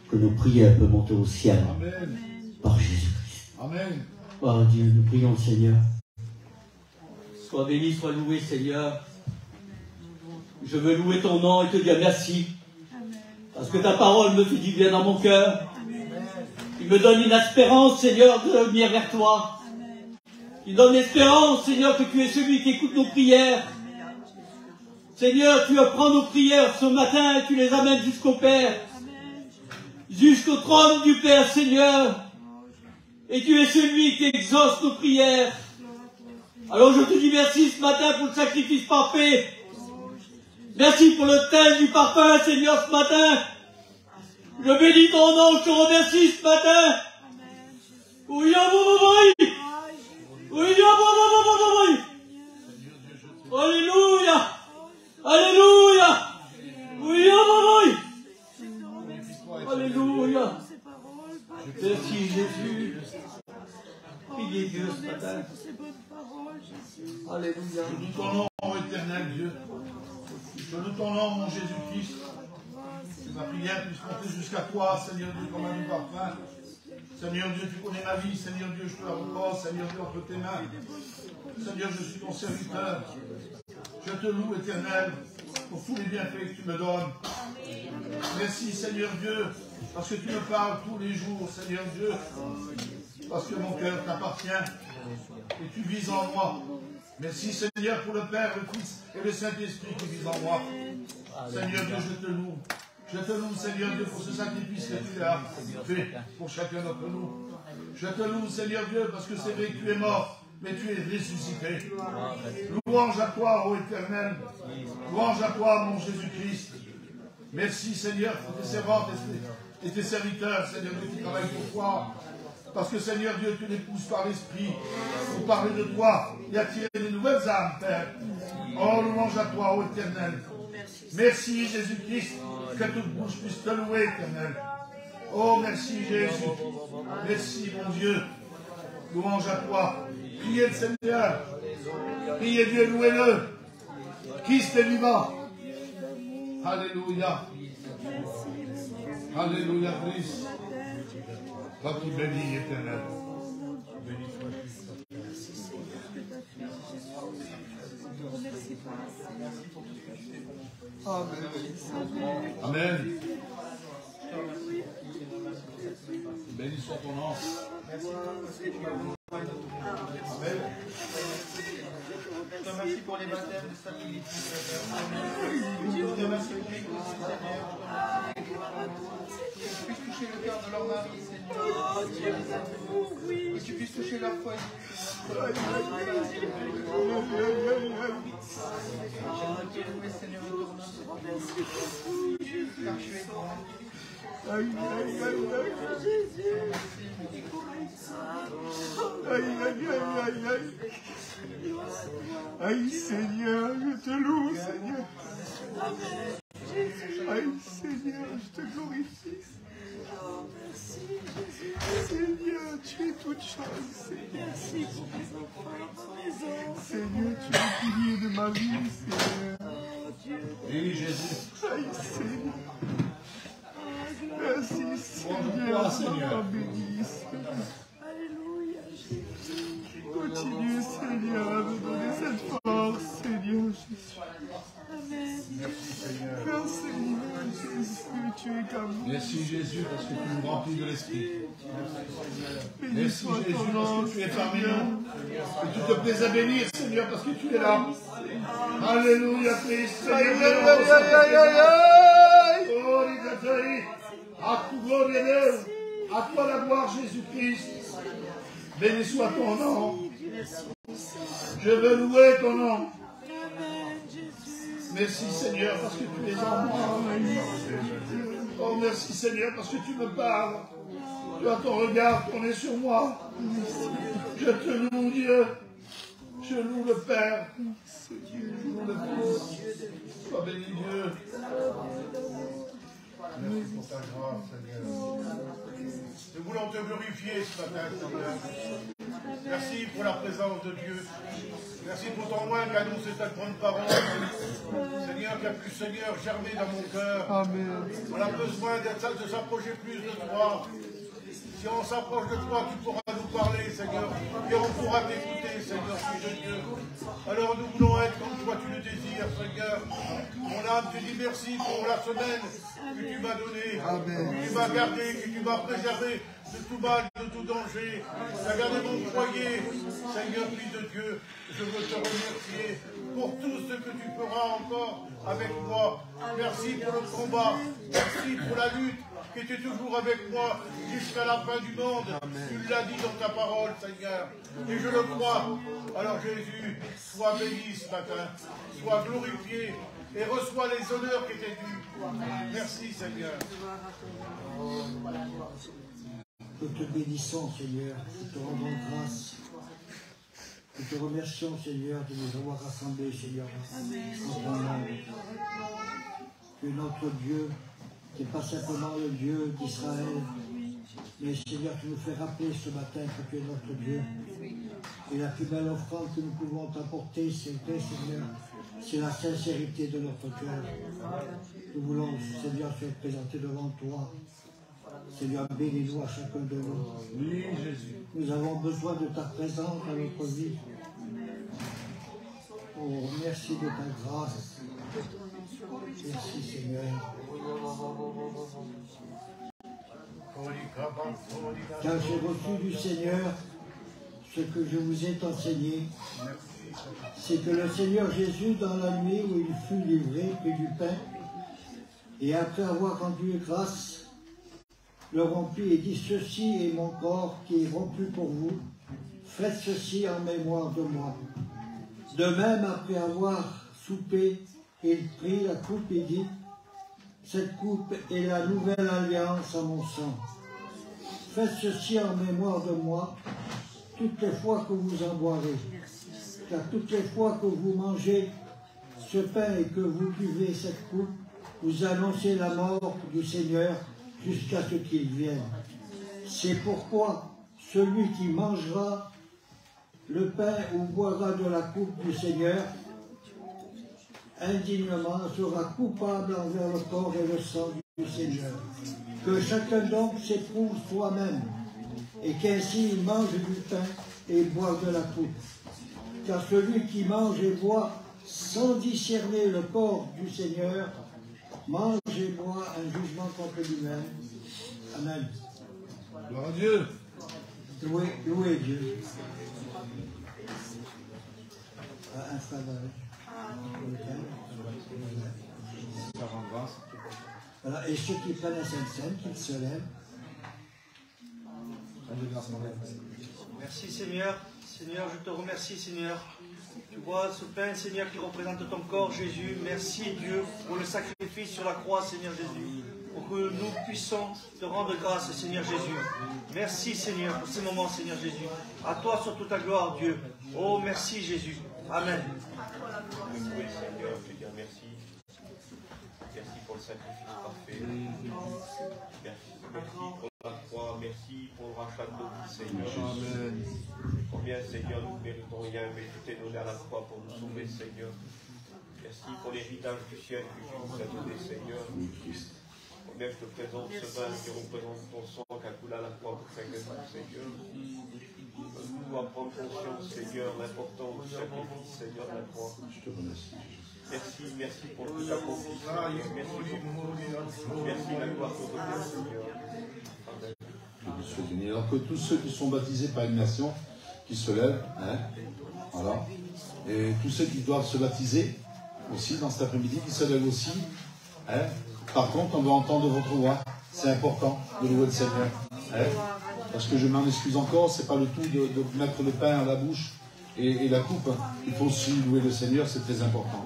que nos prières peuvent monter au ciel.
Amen.
Par Jésus-Christ.
Amen.
Oh Dieu, nous prions le Seigneur. Sois béni, sois loué, Seigneur. Je veux louer ton nom et te dire merci. Parce que ta parole me fait du bien dans mon cœur. Il me donne une espérance, Seigneur, de venir vers toi. Il donne l'espérance, Seigneur, que tu es celui qui écoute nos prières. Seigneur, tu prends nos prières ce matin et tu les amènes jusqu'au Père. Jusqu'au trône du Père, Seigneur. Et tu es celui qui exauce nos prières. Alors je te dis merci ce matin pour le sacrifice parfait. Merci pour le thème du parfum, Seigneur, ce matin. Je bénis ton nom, je te remercie ce matin. Oui, alléluia. Alléluia. Oui, alléluia. Merci Jésus. Priez Dieu ce matin.
ces bonnes paroles, Jésus.
Alléluia.
Je loue ton nom, ô éternel Dieu. Je loue ton nom, mon Jésus-Christ. Que ma prière puisse monter jusqu'à toi, Seigneur Dieu, comme un parfum. Seigneur Dieu, tu connais ma vie. Seigneur Dieu, je te la repose. Seigneur Dieu, entre tes mains. Seigneur, je suis ton serviteur. Je te loue, éternel, pour tous les bienfaits que tu me donnes. Merci, Seigneur Dieu, parce que tu me parles tous les jours, Seigneur Dieu. Parce que mon cœur t'appartient et tu vises en moi. Merci, Seigneur, pour le Père, le Fils et le Saint-Esprit qui vivent en moi. Seigneur Dieu, je te loue. Je te loue, Seigneur Dieu, pour ce sacrifice que tu as fait pour chacun d'entre nous. Je te loue, Seigneur Dieu, parce que c'est vrai que tu es mort, mais tu es ressuscité. Louange à toi, ô Éternel. Louange à toi, mon Jésus-Christ. Merci, Seigneur, pour tes servantes et tes serviteurs, Seigneur Dieu, qui travaillent pour toi. Parce que, Seigneur Dieu, tu les pousses par l'Esprit pour parler de toi et attirer de nouvelles âmes, Père. Oh, louange à toi, ô Éternel. Merci, Jésus-Christ, que toute bouche puisse te louer, Éternel. Oh, merci, Jésus. Merci, mon Dieu. Louange à toi. Priez le Seigneur. Priez Dieu, louez-le. Christ est vivant. Alléluia. Alléluia, Christ. Toi qui bénis, Éternel. Béni sois Amen. Amen. Béni soit ton nom. Amen.
Je te remercie pour les baptêmes de stabilité, Seigneur. Je te remercie pour les coups, Seigneur. Que tu puisses toucher le cœur de leur mari, Seigneur. Que tu puisses toucher leur foyer. J'aimerais te louer, Seigneur, et te remercier. Car tu es grand.
Aïe, aïe, aïe, aïe. Aïe, Seigneur, je te loue, Seigneur. Aïe, Seigneur, je te glorifie. Seigneur, tu es toute chose, Seigneur. Seigneur, tu es le pilier de ma vie, Seigneur.
Oui, Jésus.
Aïe, Seigneur. Merci, Seigneur. Béni, Seigneur.
Alléluia, Jésus.
Continue, Seigneur, à me donner cette force, Seigneur Jésus.
Amen.
Merci, Seigneur.
Merci, Jésus, tu es comme moi.
Merci, Jésus, parce que tu nous remplis de l'Esprit.
Béni
Merci,
soit
Jésus,
ton
parce
nom,
que tu es parmi
Seigneur.
nous. Et tu te plais à bénir, Seigneur, parce que tu es là. Alléluia, Christ.
Aïe, aïe, aïe, aïe, aïe, aïe.
Oh, Rigatari. À tout gloire et Dieu. À toi la gloire, Jésus-Christ. Béni soit ton nom. Je veux louer ton nom. Merci, Seigneur, parce que tu es en moi. Oh, merci, Seigneur, parce que tu me parles. Tu as ton regard tourné sur moi. Je te loue, Dieu. Je loue le Père. Je loue le Fils. Sois béni, Dieu.
Merci pour ta grâce, Seigneur. Nous voulons te glorifier ce matin, Seigneur. Merci pour la présence de Dieu. Merci pour ton moyen d'annoncer cette grande parole. Seigneur, qui a pu, Seigneur, germer dans mon cœur.
Amen.
On a besoin de s'approcher plus de toi. Si on s'approche de toi, tu pourras nous parler, Seigneur. Et on pourra t'écouter, Seigneur, Fils de Dieu. Alors nous voulons être comme toi, tu le désires, Seigneur. Mon âme, te dis merci pour la semaine que tu m'as donnée, que tu m'as gardée, que tu m'as préservé de tout mal, de tout danger. Tu as gardé mon foyer, Seigneur, Fils de Dieu. Je veux te remercier pour tout ce que tu feras encore avec moi. Merci pour le combat. Merci pour la lutte qui était toujours avec moi jusqu'à la fin du monde. Tu l'as dit dans ta parole, Seigneur. Et je le crois. Alors Jésus, sois béni ce matin. Sois glorifié et reçois les honneurs qui étaient dus. Merci, Seigneur.
Nous te bénissons, Seigneur. Nous te rendons grâce. Nous te remercions, Seigneur, de nous avoir rassemblés, Seigneur, en ton nom. Tu es notre Dieu, qui n'est pas simplement le Dieu d'Israël, mais Seigneur, tu nous fais rappeler ce matin que tu es notre Dieu. Et la plus belle offrande que nous pouvons t'apporter, Seigneur, c'est la sincérité de notre cœur. Nous voulons, Seigneur, se présenter devant toi. Seigneur, bénis-nous à chacun de nous.
Oui, Jésus.
Nous avons besoin de ta présence dans notre vie. Oh, merci de ta grâce. Merci, Seigneur. Car j'ai reçu du Seigneur ce que je vous ai enseigné. C'est que le Seigneur Jésus, dans la nuit où il fut livré, prit du pain, et après avoir rendu grâce, le rompit et dit, ceci est mon corps qui est rompu pour vous, faites ceci en mémoire de moi. De même, après avoir soupé, il prit la coupe et dit, cette coupe est la nouvelle alliance à mon sang. Faites ceci en mémoire de moi, toutes les fois que vous en boirez. Car toutes les fois que vous mangez ce pain et que vous buvez cette coupe, vous annoncez la mort du Seigneur jusqu'à ce qu'il vienne. C'est pourquoi celui qui mangera le pain ou boira de la coupe du Seigneur indignement sera coupable envers le corps et le sang du Seigneur. Que chacun donc s'éprouve soi-même, et qu'ainsi il mange du pain et boive de la coupe. Car celui qui mange et boit sans discerner le corps du Seigneur, mange et boit un jugement contre lui-même. Amen.
Gloire à Dieu.
Louez Dieu. Un frère voilà, et ceux qui prennent la Sainte Seine, qu'ils se lèvent.
Merci Seigneur. Seigneur, je te remercie Seigneur. Tu vois ce pain Seigneur qui représente ton corps Jésus. Merci Dieu pour le sacrifice sur la croix Seigneur Jésus. Pour que nous puissions te rendre grâce Seigneur Jésus. Merci Seigneur pour ces moments Seigneur Jésus. À toi sur toute ta gloire Dieu. Oh merci Jésus. Amen.
Oui, Seigneur, je te dis merci. Merci pour le sacrifice parfait. Merci pour la croix. Merci pour le rachat de nos vies, Seigneur. Amen. Combien, Seigneur, nous ne méritons rien, mais tu t'es donné à la croix pour nous sauver, Seigneur. Merci pour l'héritage du ciel que tu nous as donné, Seigneur. Combien je te présente ce vin qui représente ton sang qui a coulé à la croix pour chacun de nous, Seigneur. Nous à prendre conscience, Seigneur, l'importance du sacrifice, Seigneur, de la croix. Je te remercie. Merci pour tout accomplissement. Merci la gloire pour toi, Seigneur. Amen.
Alors que tous ceux qui sont baptisés par immersion, qui se lèvent, hein, voilà, et tous ceux qui doivent se baptiser aussi dans cet après-midi, qui se lèvent aussi, hein. Par contre, on va entendre votre voix, c'est important de louer le Seigneur, hein. Parce que je m'en excuse encore, c'est pas le tout de mettre le pain à la bouche et la coupe, il faut aussi louer le Seigneur, c'est très important.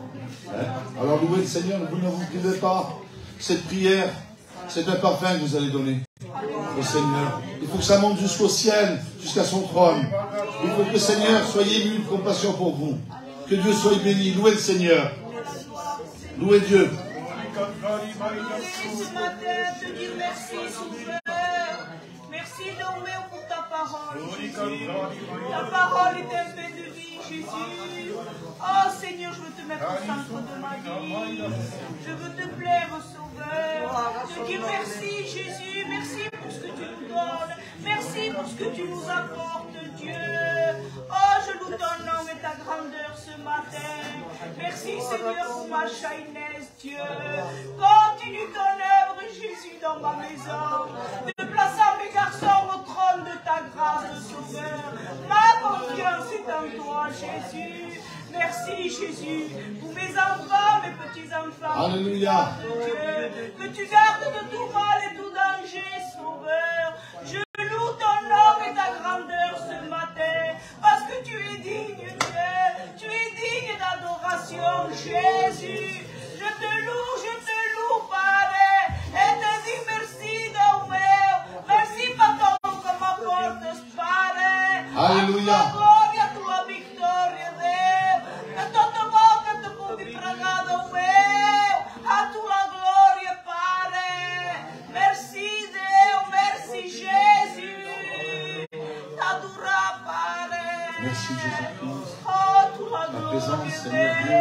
Hein. Alors louez le Seigneur, vous ne vous privez pas, cette prière, c'est un parfum que vous allez donner au Seigneur. Il faut que ça monte jusqu'au ciel, jusqu'à son trône. Il faut que le Seigneur soit ému de compassion pour vous. Que Dieu soit béni. Louez le Seigneur. Louez Dieu.
Ce matin, te dire merci, Sauveur. Merci, Noé, pour ta parole, Jésus. Ta parole est un pain de vie, Jésus. Oh Seigneur, je veux te mettre au centre de ma vie. Je veux te plaire, Sauveur. Te dire merci, Jésus. Merci pour ce que tu nous donnes. Merci pour ce que tu nous apportes, Dieu. Oh, je loue ton nom et ta grandeur ce matin. Merci, Seigneur, pour ma chahinesse, Dieu. Continue ton œuvre, Jésus, dans ma maison. De placer mes garçons au trône de ta grâce, Sauveur. Ma confiance est en toi, Jésus. Merci, Jésus, pour mes enfants, mes petits-enfants.
Alléluia.
Dieu, que tu gardes de tout mal et tout danger, Sauveur. Je loue ton nom et ta grandeur ce matin, parce que tu es digne, Dieu. Tu es digne d'adoration, Jésus. Je te loue, Père, et te dis merci, Dieu. Merci, Papa, pour m'apportes, Père.
Alléluia.
A tua gloria, a tua victoria, Deus. A tua boca te puoi pregare, Deus. A tua gloria.
présence, Seigneur Dieu.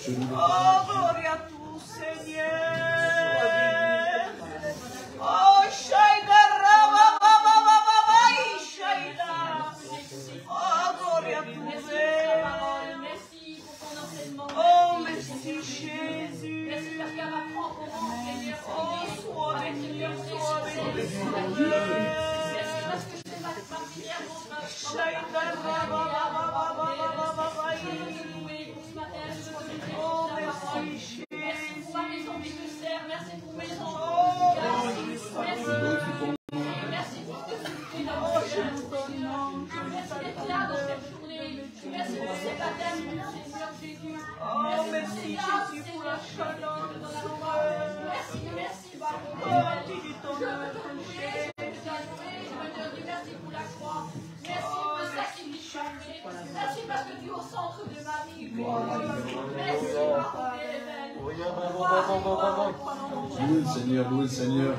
Je nous
Oh, gloria a tu, Seigneur. Oh, Shaida, Raba, Baba, Baba, Shaida. Oh, gloria a tu, oh, merci, Jésus.
Merci parce qu'elle m'apprend comment, Seigneur.
Oh, sois béni, sois béni.
Merci parce que je fais ma prière dans ma
Shaida, Raba, Baba, Baba, Baba, oh, merci, Jésus.
Merci pour ma maison que je sers. Merci pour mes enfants. Merci pour tout ce que tu fais dans mon cœur. Merci d'être là dans cette journée. Merci pour ces baptêmes, Seigneur Jésus.
Oh, merci Jésus pour la chaleur de notre cœur.
Merci, merci.
Oh, tu dis ton œuvre.
Merci pour la croix. Merci pour le sacrifice. Merci parce que tu es au centre de ma vie. Merci,
louez le Seigneur, louez le Seigneur.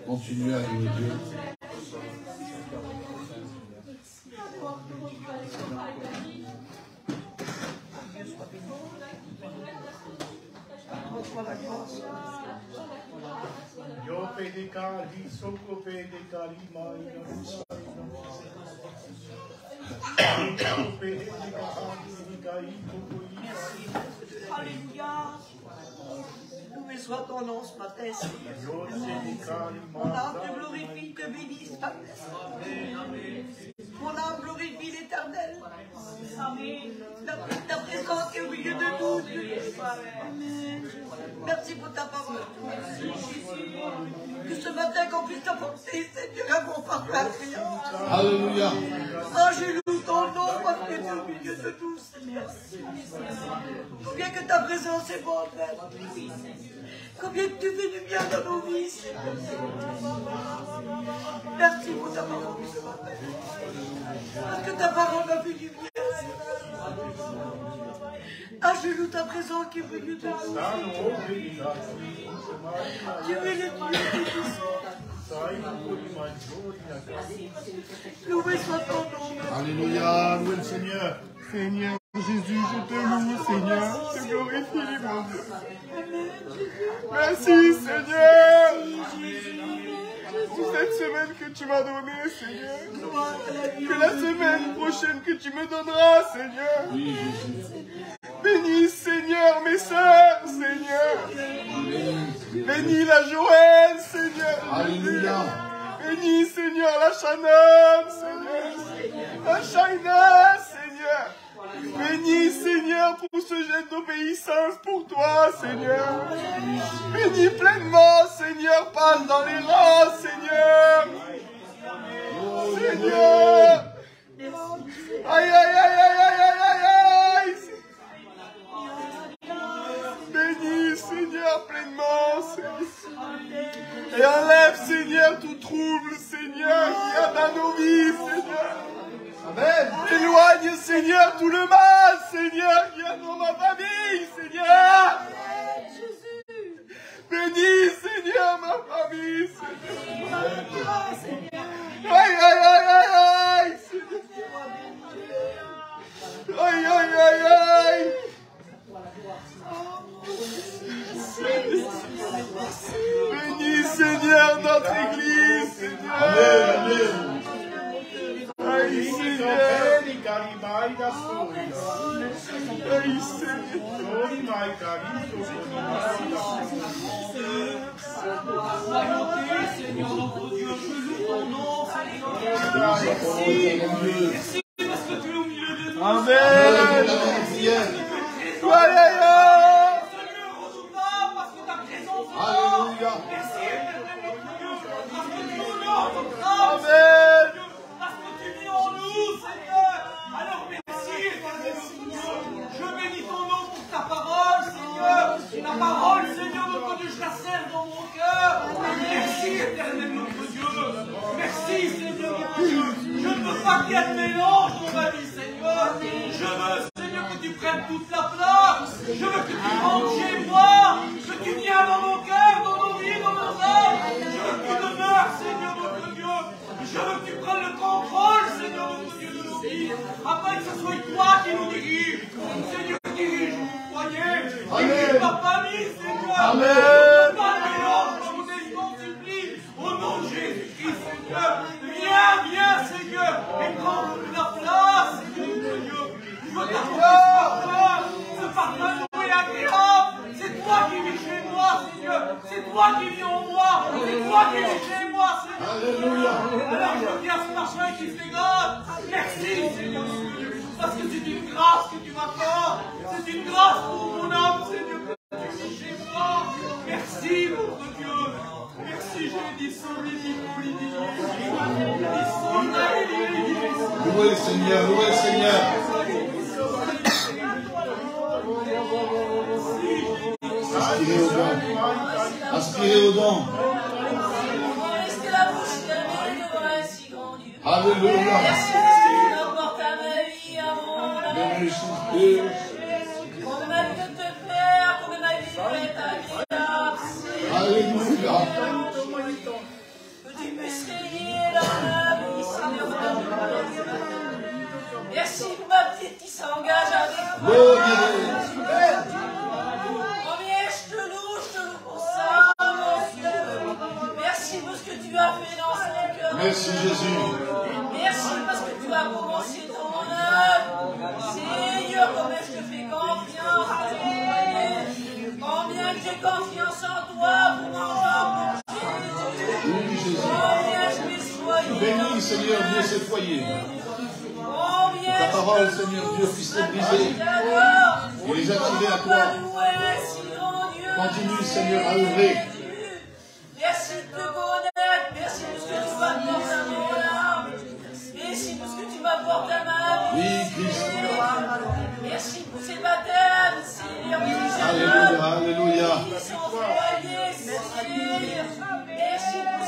Continuez à louer Dieu.
Yo pedicali, soko pedicali, mai
Alléluia. Loué soit ton nom ce matin, Seigneur. Mon âme te glorifie, te bénisse. Mon âme glorifie l'Éternel. Ta présence est au milieu de nous, Dieu. Amen. Merci pour ta parole. Merci, Jésus. Que ce matin qu'on puisse t'apporter, Seigneur, à mon parfum.
Alléluia.
Oh, je loue ton nom parce que tu es au milieu de nous, Seigneur. Combien que ta présence est bonne, Père. Combien que tu fais du bien dans nos vies, Seigneur. Merci pour ta parole ce matin. Parce que ta parole m'a fait du bien, Seigneur. Ah, je loue ta présence qui est venue de nous. Tu es le Dieu Tout-Puissant. Loué soit ton nom.
Alléluia, louez le Seigneur.
Seigneur Jésus, je te loue, Seigneur. Je te glorifie, mon Dieu. Merci, Seigneur. Pour cette semaine que tu m'as donnée, Seigneur. Que la semaine prochaine que tu me donneras, Seigneur.
Oui, Jésus.
Bénis, Seigneur, mes sœurs, Seigneur. Bénis la Joël, Seigneur.
Alléluia.
Bénis, Seigneur, la Shannon, Seigneur. La Shaina, Seigneur. Bénis, Seigneur, pour ce geste d'obéissance pour toi, Seigneur. Bénis pleinement, Seigneur, passe dans les rangs, Seigneur. Seigneur. Aïe, aïe, aïe, aïe, aïe, aïe, aïe, aïe. Bénis, Seigneur, pleinement, Seigneur. Et enlève, Seigneur, tout trouble, Seigneur, qu'il y a dans nos vies, Seigneur. Amen. Éloigne, Seigneur, tout le mal, Seigneur, qu'il y a dans ma famille, Seigneur. Bénis, Seigneur, ma famille, Seigneur. Aïe, aïe, aïe, aïe, aïe, Seigneur. Aïe, aïe, aïe, aïe. Bénis, Seigneur, notre Église, Seigneur. Amen. Aïe, Seigneur. Aïe,
Seigneur, notre Dieu, je loue ton nom. Merci parce que tu es au milieu de nous.
Amen.
Alléluia.
Merci éternellement Dieu, parce que tu honores notre âme,
Amen.
parce que tu vis en nous, Seigneur. Alors merci éternellement Dieu. Je bénis ton nom pour ta parole, Seigneur. La parole, Seigneur, notre Dieu, je la sers dans mon cœur. Merci éternellement Dieu. Merci, Seigneur, notre Dieu. Je ne veux pas qu'il y ait de mélange dans ma vie, Seigneur. Je veux, Seigneur, que tu prennes toute la place. Je veux afin que ce soit toi qui nous dirige. Seigneur, dirige-nous, croyez. Dirige ma famille, Seigneur.
Amen.
Pas mélange, comme on est t'en supplie. Au nom de Jésus-Christ, Seigneur. Viens, Seigneur, et prends la place, Seigneur. Je veux t'apporter ce parfum doux et agréable. C'est toi qui vis chez moi, Seigneur. C'est toi qui vis en moi. C'est toi qui vis chez moi, Seigneur.
Alléluia.
Alors je viens ce parfum qui se dégrade. Merci, Seigneur. Parce que c'est une grâce que tu m'accordes. C'est une grâce pour mon âme, Seigneur, que tu vis chez moi. Merci, notre Dieu. Merci, j'ai dit son
Louez le Seigneur, louez le Seigneur. Aspirez au don. Aspirez au don.
Restez la bouche fermée devant un si grand Dieu.
Alléluia.
Merci parce que tu m'apportes à ma vie, à mon âme. Comme ma vie de te plaire, comme ma vie de être agréable.
Alléluia.
Que tu puisses régner dans ma vie, Seigneur. Merci pour ma petite qui s'engage avec moi. Combien je te loue pour ça, mon Dieu. Merci pour ce que tu as fait dans son cœur.
Merci Jésus.
Merci parce que tu as commencé ton œuvre. Seigneur, combien je te fais confiance. Combien j'ai confiance en toi pour mon genre pour Jésus.
Oui, Jésus.
Combien je vais soigner.
Bénis, Seigneur Dieu, ces foyers. Ta parole, Seigneur Dieu, puisse les briser et les attirer à toi. Continue, Seigneur, à œuvrer.
Merci de te connaître. Merci pour ce que tu m'apportes à mon âme. Merci pour ce que tu m'apportes à ma vie.
Oui, Christ.
Merci pour ces baptêmes, Seigneur.
Alléluia, alléluia.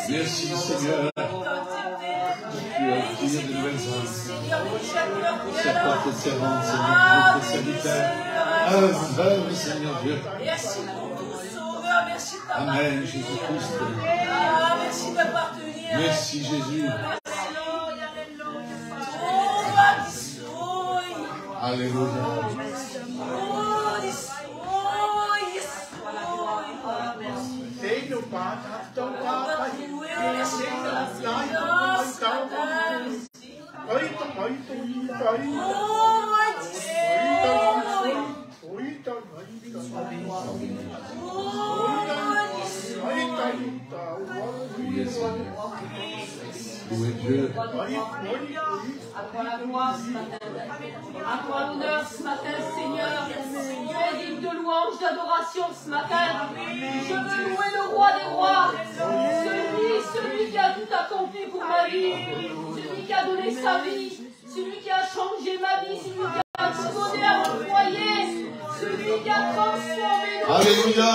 Merci, Seigneur. Tu as prié de nouvelles âmes. Serre-toi tes servantes, Seigneur, tes serviteurs. Œuvre, Seigneur Dieu.
Merci pour tout sauveur. Merci de t'appartenir.
Amen, Jésus-Christ.
Merci d'appartenir.
Merci, Jésus. Alléluia. Louez Dieu.
À toi la gloire ce matin. À toi l'honneur ce matin, Seigneur. Tu es digne de louange, d'adoration ce matin. Je veux louer le roi des rois. Celui qui a tout accompli pour ma vie. Celui qui a donné sa vie. Celui qui a changé ma vie. Celui qui a tout donné à mon foyer. Celui qui a transformé nos vies.
Alléluia.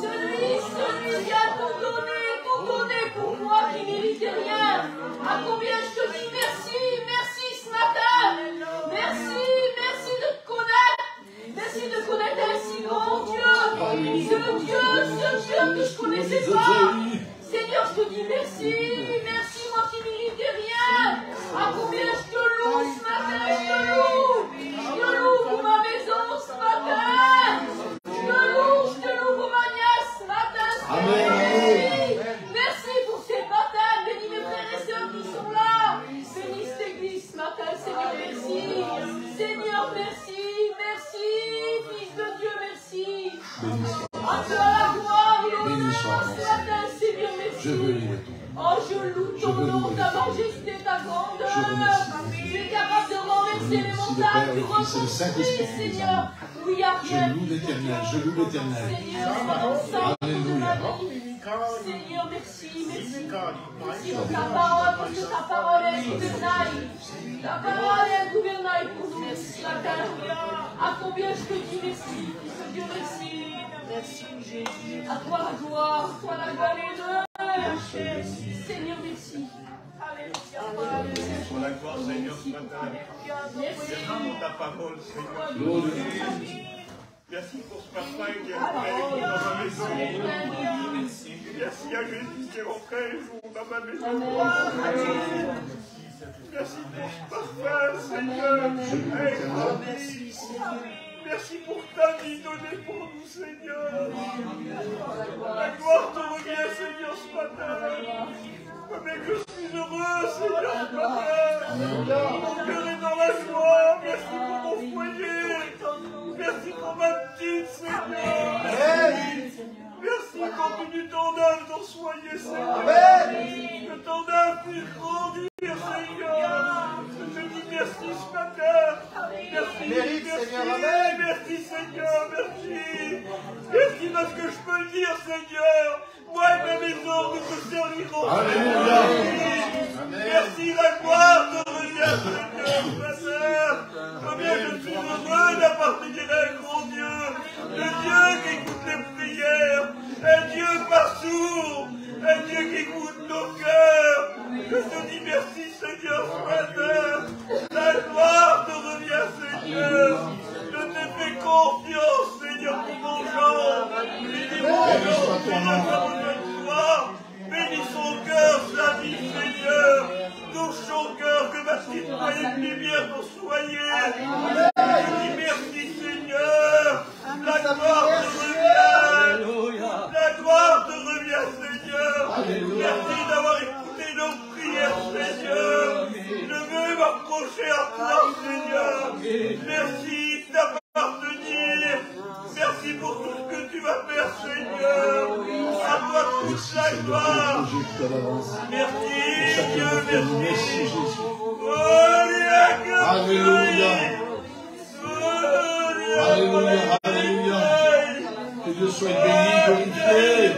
Celui qui a tout donné pour moi qui ne méritais rien. À combien je te dis merci ce matin. Merci de te connaître. Merci de connaître un si grand Dieu. Ce Dieu que je connaissais pas. Seigneur, je te dis merci, moi qui ne méritais rien. À combien je te loue ce matin, je te loue pour ma maison ce matin. Je te loue pour ma nièce ce matin.
Amen.
Merci pour ces baptêmes. Bénis mes frères et sœurs qui sont là. Bénis cette église ce matin, Seigneur, merci. Seigneur, merci. Fils de Dieu, merci. À toi la gloire et l'honneur ce matin, Seigneur, merci.
Je veux louer ton nom.
Oh, je loue ton nom, ta majesté, ta grandeur. Tu es capable de renverser les montagnes, tu reconstruis, Seigneur. Oui, il n'y a rien.
Je loue l'éternel, je loue l'éternel. Alléluia.
Seigneur, merci. Merci pour ta parole, parce que ta parole est un gouvernail. Ta parole est un gouvernail pour nous ce matin. À combien je te dis merci, Dieu, merci. Merci, Jésus. À toi la gloire, et l'honneur. Seigneur, merci.
Pour la gloire, Seigneur, ce matin. Merci pour ta parole, Seigneur. Merci pour ce parfum qui est rentré dans ma maison. Merci à Jésus qui est rentré un jour dans ma maison.
Merci pour ce parfum, Seigneur. Merci pour ta vie donnée pour nous, Seigneur. La gloire te revient, Seigneur, ce matin. Mais que je suis heureux, Seigneur, ce matin. Mon cœur est dans la joie. Merci pour mon foyer. Merci pour ma petite, Seigneur. Merci. Continue ton œuvre dans ce foyer, Seigneur. Que ton œuvre puisse grandir, Seigneur. Je te dis merci ce matin. Merci, merci, Seigneur, merci. Merci parce que je peux le dire, Seigneur. Moi et ma maison, nous te servirons. Alléluia. Merci, la gloire te revient, Seigneur, ma sœur. Combien je suis heureux d'appartenir à un grand Dieu. Le Dieu qui écoute les prières. Un Dieu pas sourd. Un Dieu qui écoute nos cœurs. Je te dis merci, Seigneur, ce matin. La gloire te revient, Seigneur. Je te fais confiance, Seigneur, pour mon genre. Bénis son cœur, sa vie, Seigneur. Touche son cœur, que ma petite moyenne lumière pour soigner. Je dis merci, Seigneur. La gloire te revient. La gloire te revient, Seigneur. Merci d'avoir écouté nos prières, Seigneur. Je veux m'approcher à toi, Seigneur. Merci d'appartenir. Merci pour tout ce que tu vas faire, Seigneur. À toi toute la gloire. Merci, Dieu, merci.
Alléluia. Alléluia, alléluia. Que Dieu soit béni, glorifié.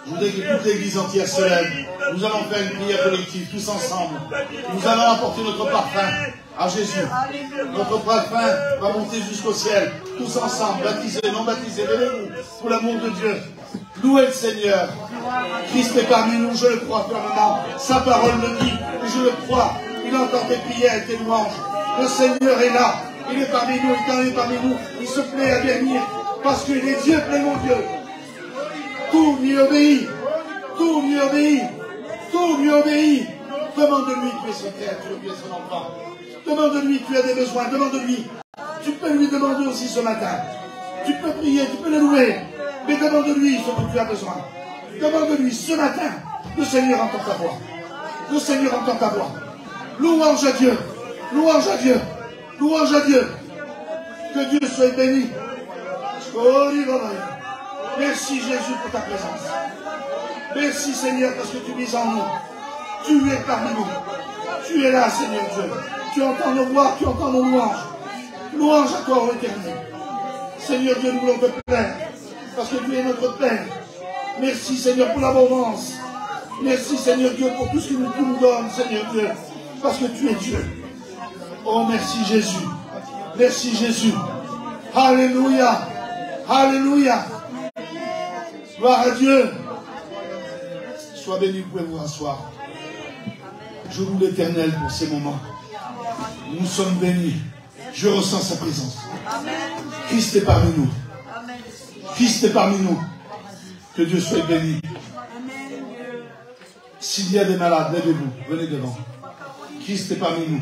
Je voudrais que toute l'église entière se lève. Nous allons faire une prière collective, tous ensemble. Nous allons apporter notre parfum à Jésus. Notre parfum va monter jusqu'au ciel. Tous ensemble, baptisés, non baptisés, levez-vous pour l'amour de Dieu. Louez le Seigneur. Christ est parmi nous, je le crois fermement. Sa parole me dit, et je le crois. Il entend tes prières et tes louanges. Le Seigneur est là. Il est parmi nous, il est parmi nous. Il se plaît à bénir parce qu'il est Dieu, plein mon Dieu. Tout lui obéit. Tout lui obéit. Tout lui obéit. Demande-lui, tu es son créature, tu es son enfant. Demande-lui, tu as des besoins. Demande-lui. Tu peux lui demander aussi ce matin. Tu peux prier, tu peux le louer. Mais demande-lui ce dont tu as besoin. Demande-lui ce matin. Le Seigneur entend ta voix. Le Seigneur entend ta voix. Louange à Dieu. Louange à Dieu. Louange à Dieu. Que Dieu soit béni. Merci Jésus pour ta présence. Merci Seigneur parce que tu vis en nous. Tu es parmi nous. Tu es là Seigneur Dieu. Tu entends nos voix, tu entends nos louanges. Louange à toi, ô Éternel. Seigneur Dieu, nous voulons te plaire. Parce que tu es notre Père. Merci Seigneur pour l'abondance. Merci Seigneur Dieu pour tout ce que tu nous donnes, Seigneur Dieu. Parce que tu es Dieu. Oh merci Jésus. Merci Jésus. Alléluia. Alléluia. Gloire à Dieu. Sois béni, vous pouvez vous rasseoir. Je loue l'Éternel pour ces moments. Nous sommes bénis. Je ressens sa présence. Christ est parmi nous. Christ est parmi nous. Que Dieu soit béni. S'il y a des malades, levez-vous. Venez devant. Christ est parmi nous.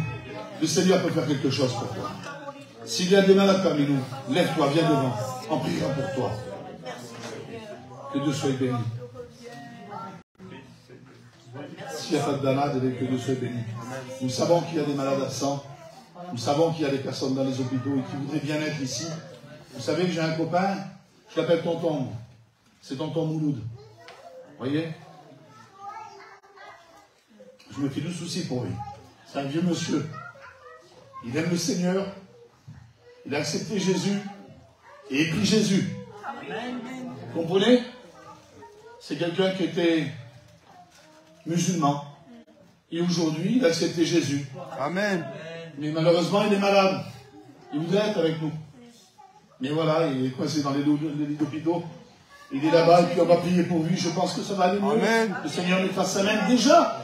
Le Seigneur peut faire quelque chose pour toi. S'il y a des malades parmi nous, lève-toi, viens devant. En priant pour toi. Que Dieu soit béni. S'il n'y a pas de malade, que Dieu soit béni. Nous savons qu'il y a des malades absents. Nous savons qu'il y a des personnes dans les hôpitaux et qui voudraient bien être ici. Vous savez que j'ai un copain, je l'appelle Tonton. C'est Tonton Mouloud. Vous voyez? Je me fais du souci pour lui. C'est un vieux monsieur. Il aime le Seigneur. Il a accepté Jésus. Et il prie Jésus. Vous comprenez? C'est quelqu'un qui était musulman. Et aujourd'hui, il a accepté Jésus. Amen. Mais malheureusement, il est malade. Il voudrait être avec nous. Mais voilà, il est coincé dans les lits d'hôpitaux. Il est là-bas et puis on va prier pour lui. Je pense que ça va aller mieux. Amen. Le Seigneur lui fasse sa main. Déjà,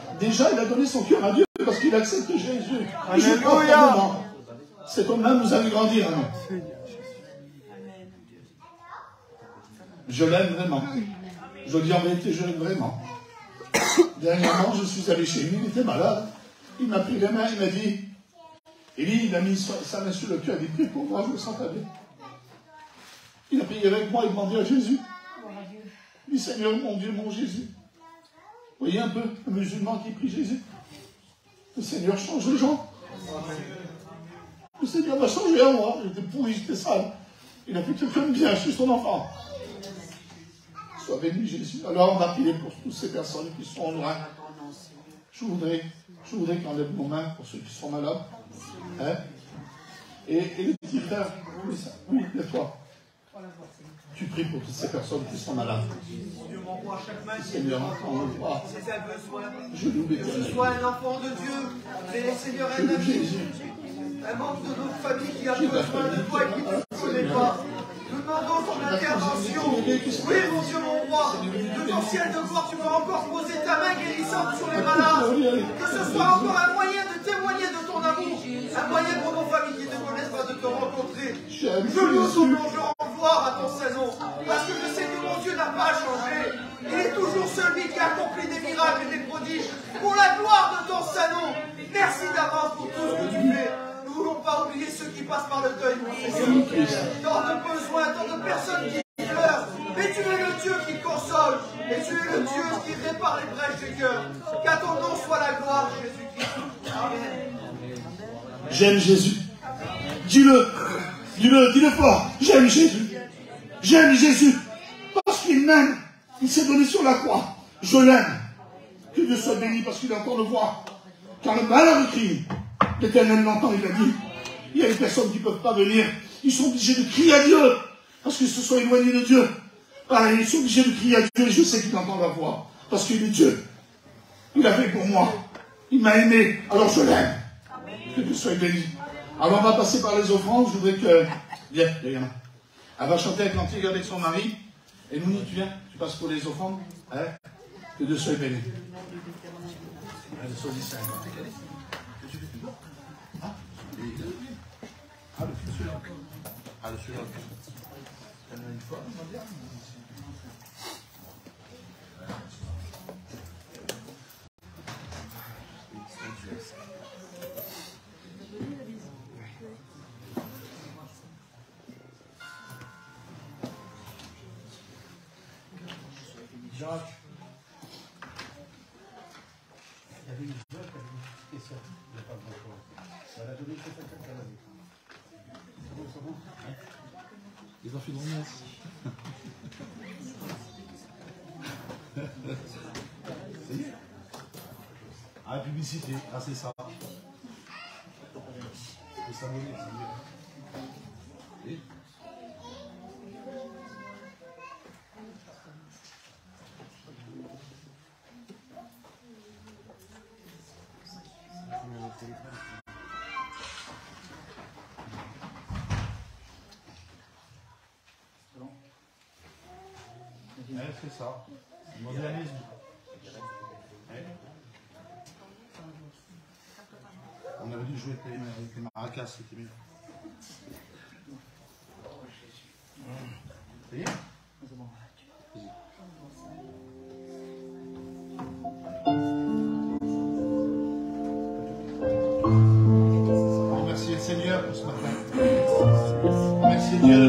il a donné son cœur à Dieu parce qu'il accepte Jésus. Alléluia. C'est comme même vous allez grandir. Hein. Je l'aime vraiment. Je dis en vérité, je l'aime vraiment. Dernièrement, je suis allé chez lui, il était malade. Il m'a pris la main, il m'a dit, Élie, il a mis sa main sur le cœur, il dit, prie pour moi, je me sens pas bien. Il a prié avec moi, il demandait à Jésus. Il dit, Seigneur, mon Dieu, mon Jésus. Vous voyez un peu, un musulman qui prie Jésus. Le Seigneur change les gens. Le Seigneur m'a changé à moi. J'étais pourri, j'étais sale. Il a fait quelqu'un de bien, je suis son enfant. Sois béni, Jésus. Alors, on va prier pour toutes ces personnes qui sont loin. Je voudrais qu'on lève nos mains pour ceux qui sont malades. Hein? Et les petits frères, oui, lève-toi. Tu pries pour toutes ces personnes qui sont malades.
Dieu m'envoie chaque main.
Seigneur, entends-moi.
C'est un besoin.
Je loue
Que ce soit un enfant de Dieu, mais le Seigneur un ami. Un membre de notre famille qui a besoin de toi et qui ne te connaît pas. Nous demandons ton intervention. Oui, mon Dieu, mon roi. De ton ciel de gloire, tu peux encore poser ta main guérissante sur les malades. Que ce soit encore un moyen de témoigner de ton amour. Un moyen pour nos familles qui ne te connaissent pas de te rencontrer. Je loue ton nom, je rends gloire à ton Saint-Nom. Parce que je sais que mon Dieu n'a pas changé. Il est toujours celui qui accomplit des miracles et des prodiges pour la gloire de ton Saint-Nom. Merci d'avance pour tout ce que tu fais. Nous ne voulons pas oublier ceux qui passent par le deuil, mon Seigneur. Tant de besoins, tant de personnes qui pleurent. Mais tu es le Dieu qui console. Et tu es le Dieu qui répare les brèches du cœur. Qu'à ton nom soit la gloire, Jésus-Christ. Amen.
J'aime Jésus. Dis-le. Dis-le fort. J'aime Jésus. J'aime Jésus. Parce qu'il m'aime. Il s'est donné sur la croix. Je l'aime. Que Dieu soit béni parce qu'il entend le voir. Car le malheur crie. L'Éternel l'entend, il a dit. Il y a des personnes qui ne peuvent pas venir. Ils sont obligés de crier à Dieu. Parce qu'ils se sont éloignés de Dieu. Ils sont obligés de crier à Dieu. Et je sais qu'il entend la voix. Parce qu'il est Dieu. Il a fait pour moi. Il m'a aimé. Alors je l'aime. Que Dieu soit béni. Alors on va passer par les offrandes. Je voudrais que... Viens, les gamins. Elle va chanter avec l'antique avec son mari. Et Nouni, tu viens. Tu passes pour les offrandes. Hein? Que Dieu soit béni. Allez, sois ici. Ah, le fil celui-là. Ah, le celui-là. Une fois, on va dire. Jacques. Il y avait une Jacques qui avait une question. Il n'y a pas de bon. Elle a donné une question qu'elle avait. C'est bon? Les enfants de messe. Ça y est. Ah, la publicité. Ah, c'est ça. C'est ça, c'est mieux. Et c'est ça. Mondialisme. On avait dû jouer avec les maracas, c'était mieux. Ça y est? C'est bon. On remercie le Seigneur pour ce matin. Merci Dieu.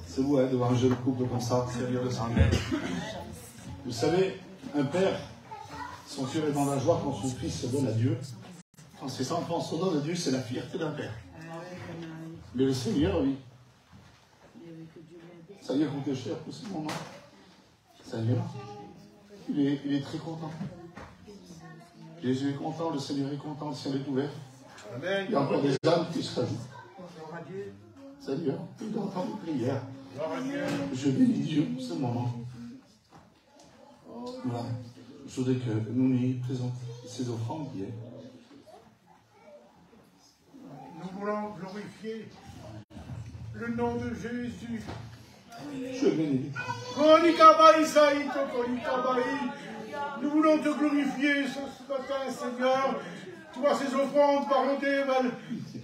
C'est vous, hein, de voir un jeune couple comme ça, servir le Seigneur. Vous savez, un père, son cœur est dans la joie quand son fils se donne à Dieu. Quand ses enfants se donnent à Dieu, c'est la fierté d'un père. Mais le Seigneur, oui. Ça y est, coûté cher pour ce moment. Seigneur, il est très content. Jésus est content, le Seigneur est content, le ciel est ouvert.
Amen.
Il y a encore des âmes qui se rajoutent. Seigneur, il entend les prières. Je bénis Dieu pour ce moment. Voilà. Je voudrais que nous lui présentons ces offrandes qui est.
Nous voulons glorifier le nom de Jésus.
Je bénis.
Nous voulons te glorifier ce matin, Seigneur. Toi, ces offrandes, parenthèses,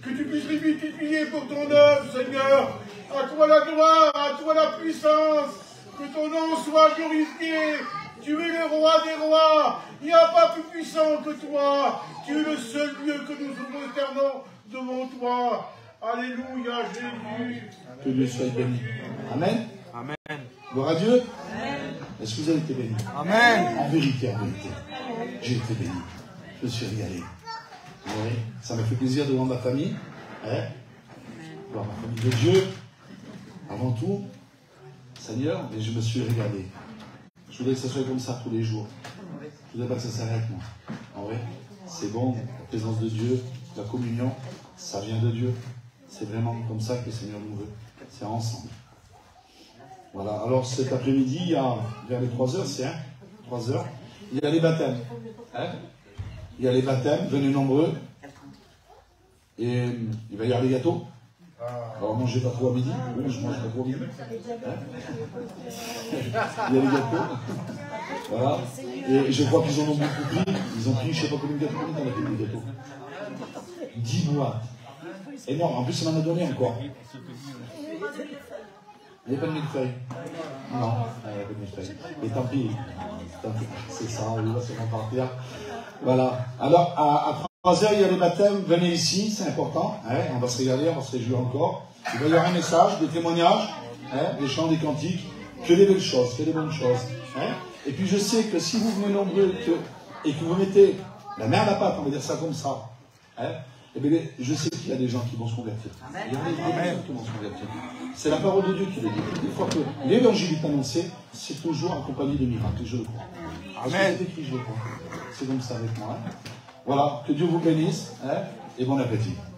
que tu puisses les multiplier pour ton œuvre, Seigneur. À toi la gloire, à toi la puissance. Que ton nom soit glorifié. Tu es le roi des rois. Il n'y a pas plus puissant que toi. Tu es le seul Dieu que nous nous prosternons devant toi. Alléluia, Jésus.
Que Dieu soit béni. Amen.
Amen.
Gloire à Dieu. Est-ce que vous avez été béni?
Amen.
En vérité, j'ai été béni. Je suis régalé. Oui, ça m'a fait plaisir de voir ma famille. Hein? Voir ma famille de Dieu. Avant tout, Seigneur, mais je me suis régalé. Je voudrais que ça soit comme ça tous les jours. Je ne voudrais pas que ça s'arrête, moi. En vrai, c'est bon, la présence de Dieu, la communion, ça vient de Dieu. C'est vraiment comme ça que le Seigneur nous veut. C'est ensemble. Voilà, alors cet après-midi, il y a vers les 3h, c'est 3h, il y a les baptêmes. Hein? Il y a les baptêmes, venez nombreux. Et il va y avoir les gâteaux. Alors mangez pas trop à midi. Oui, je mange pas trop à midi. Hein? Il y a les gâteaux. Voilà. Et je crois qu'ils en ont beaucoup pris. Ils ont pris, je ne sais pas combien de gâteaux. Combien t'en as pris de gâteaux? 10 boîtes. Énorme. En plus, il m'en a donné encore. Il n'y a pas de millefeuille. Non, il n'y a pas de millefeuille. Mais tant pis. C'est ça, on va se repartir. Voilà. Alors, à 3h, il y a les baptêmes. Venez ici, c'est important. Hein, on va se regarder, on va se réjouir encore. Il va y avoir un message, des témoignages, hein, des chants, des cantiques. Que des belles choses, que des bonnes choses. Hein. Et puis, je sais que si vous venez nombreux et que vous mettez la main à la pâte, on va dire ça comme ça, hein, eh bien, je sais qu'il y a des gens qui vont se convertir. Il y a des gens qui vont se convertir. C'est la parole de Dieu qui le dit. Des fois que l'évangile est annoncé, c'est toujours accompagné de miracles, je le crois. Amen. C'est écrit, je le crois. C'est comme ça avec moi. Hein. Voilà, que Dieu vous bénisse, hein, et bon appétit.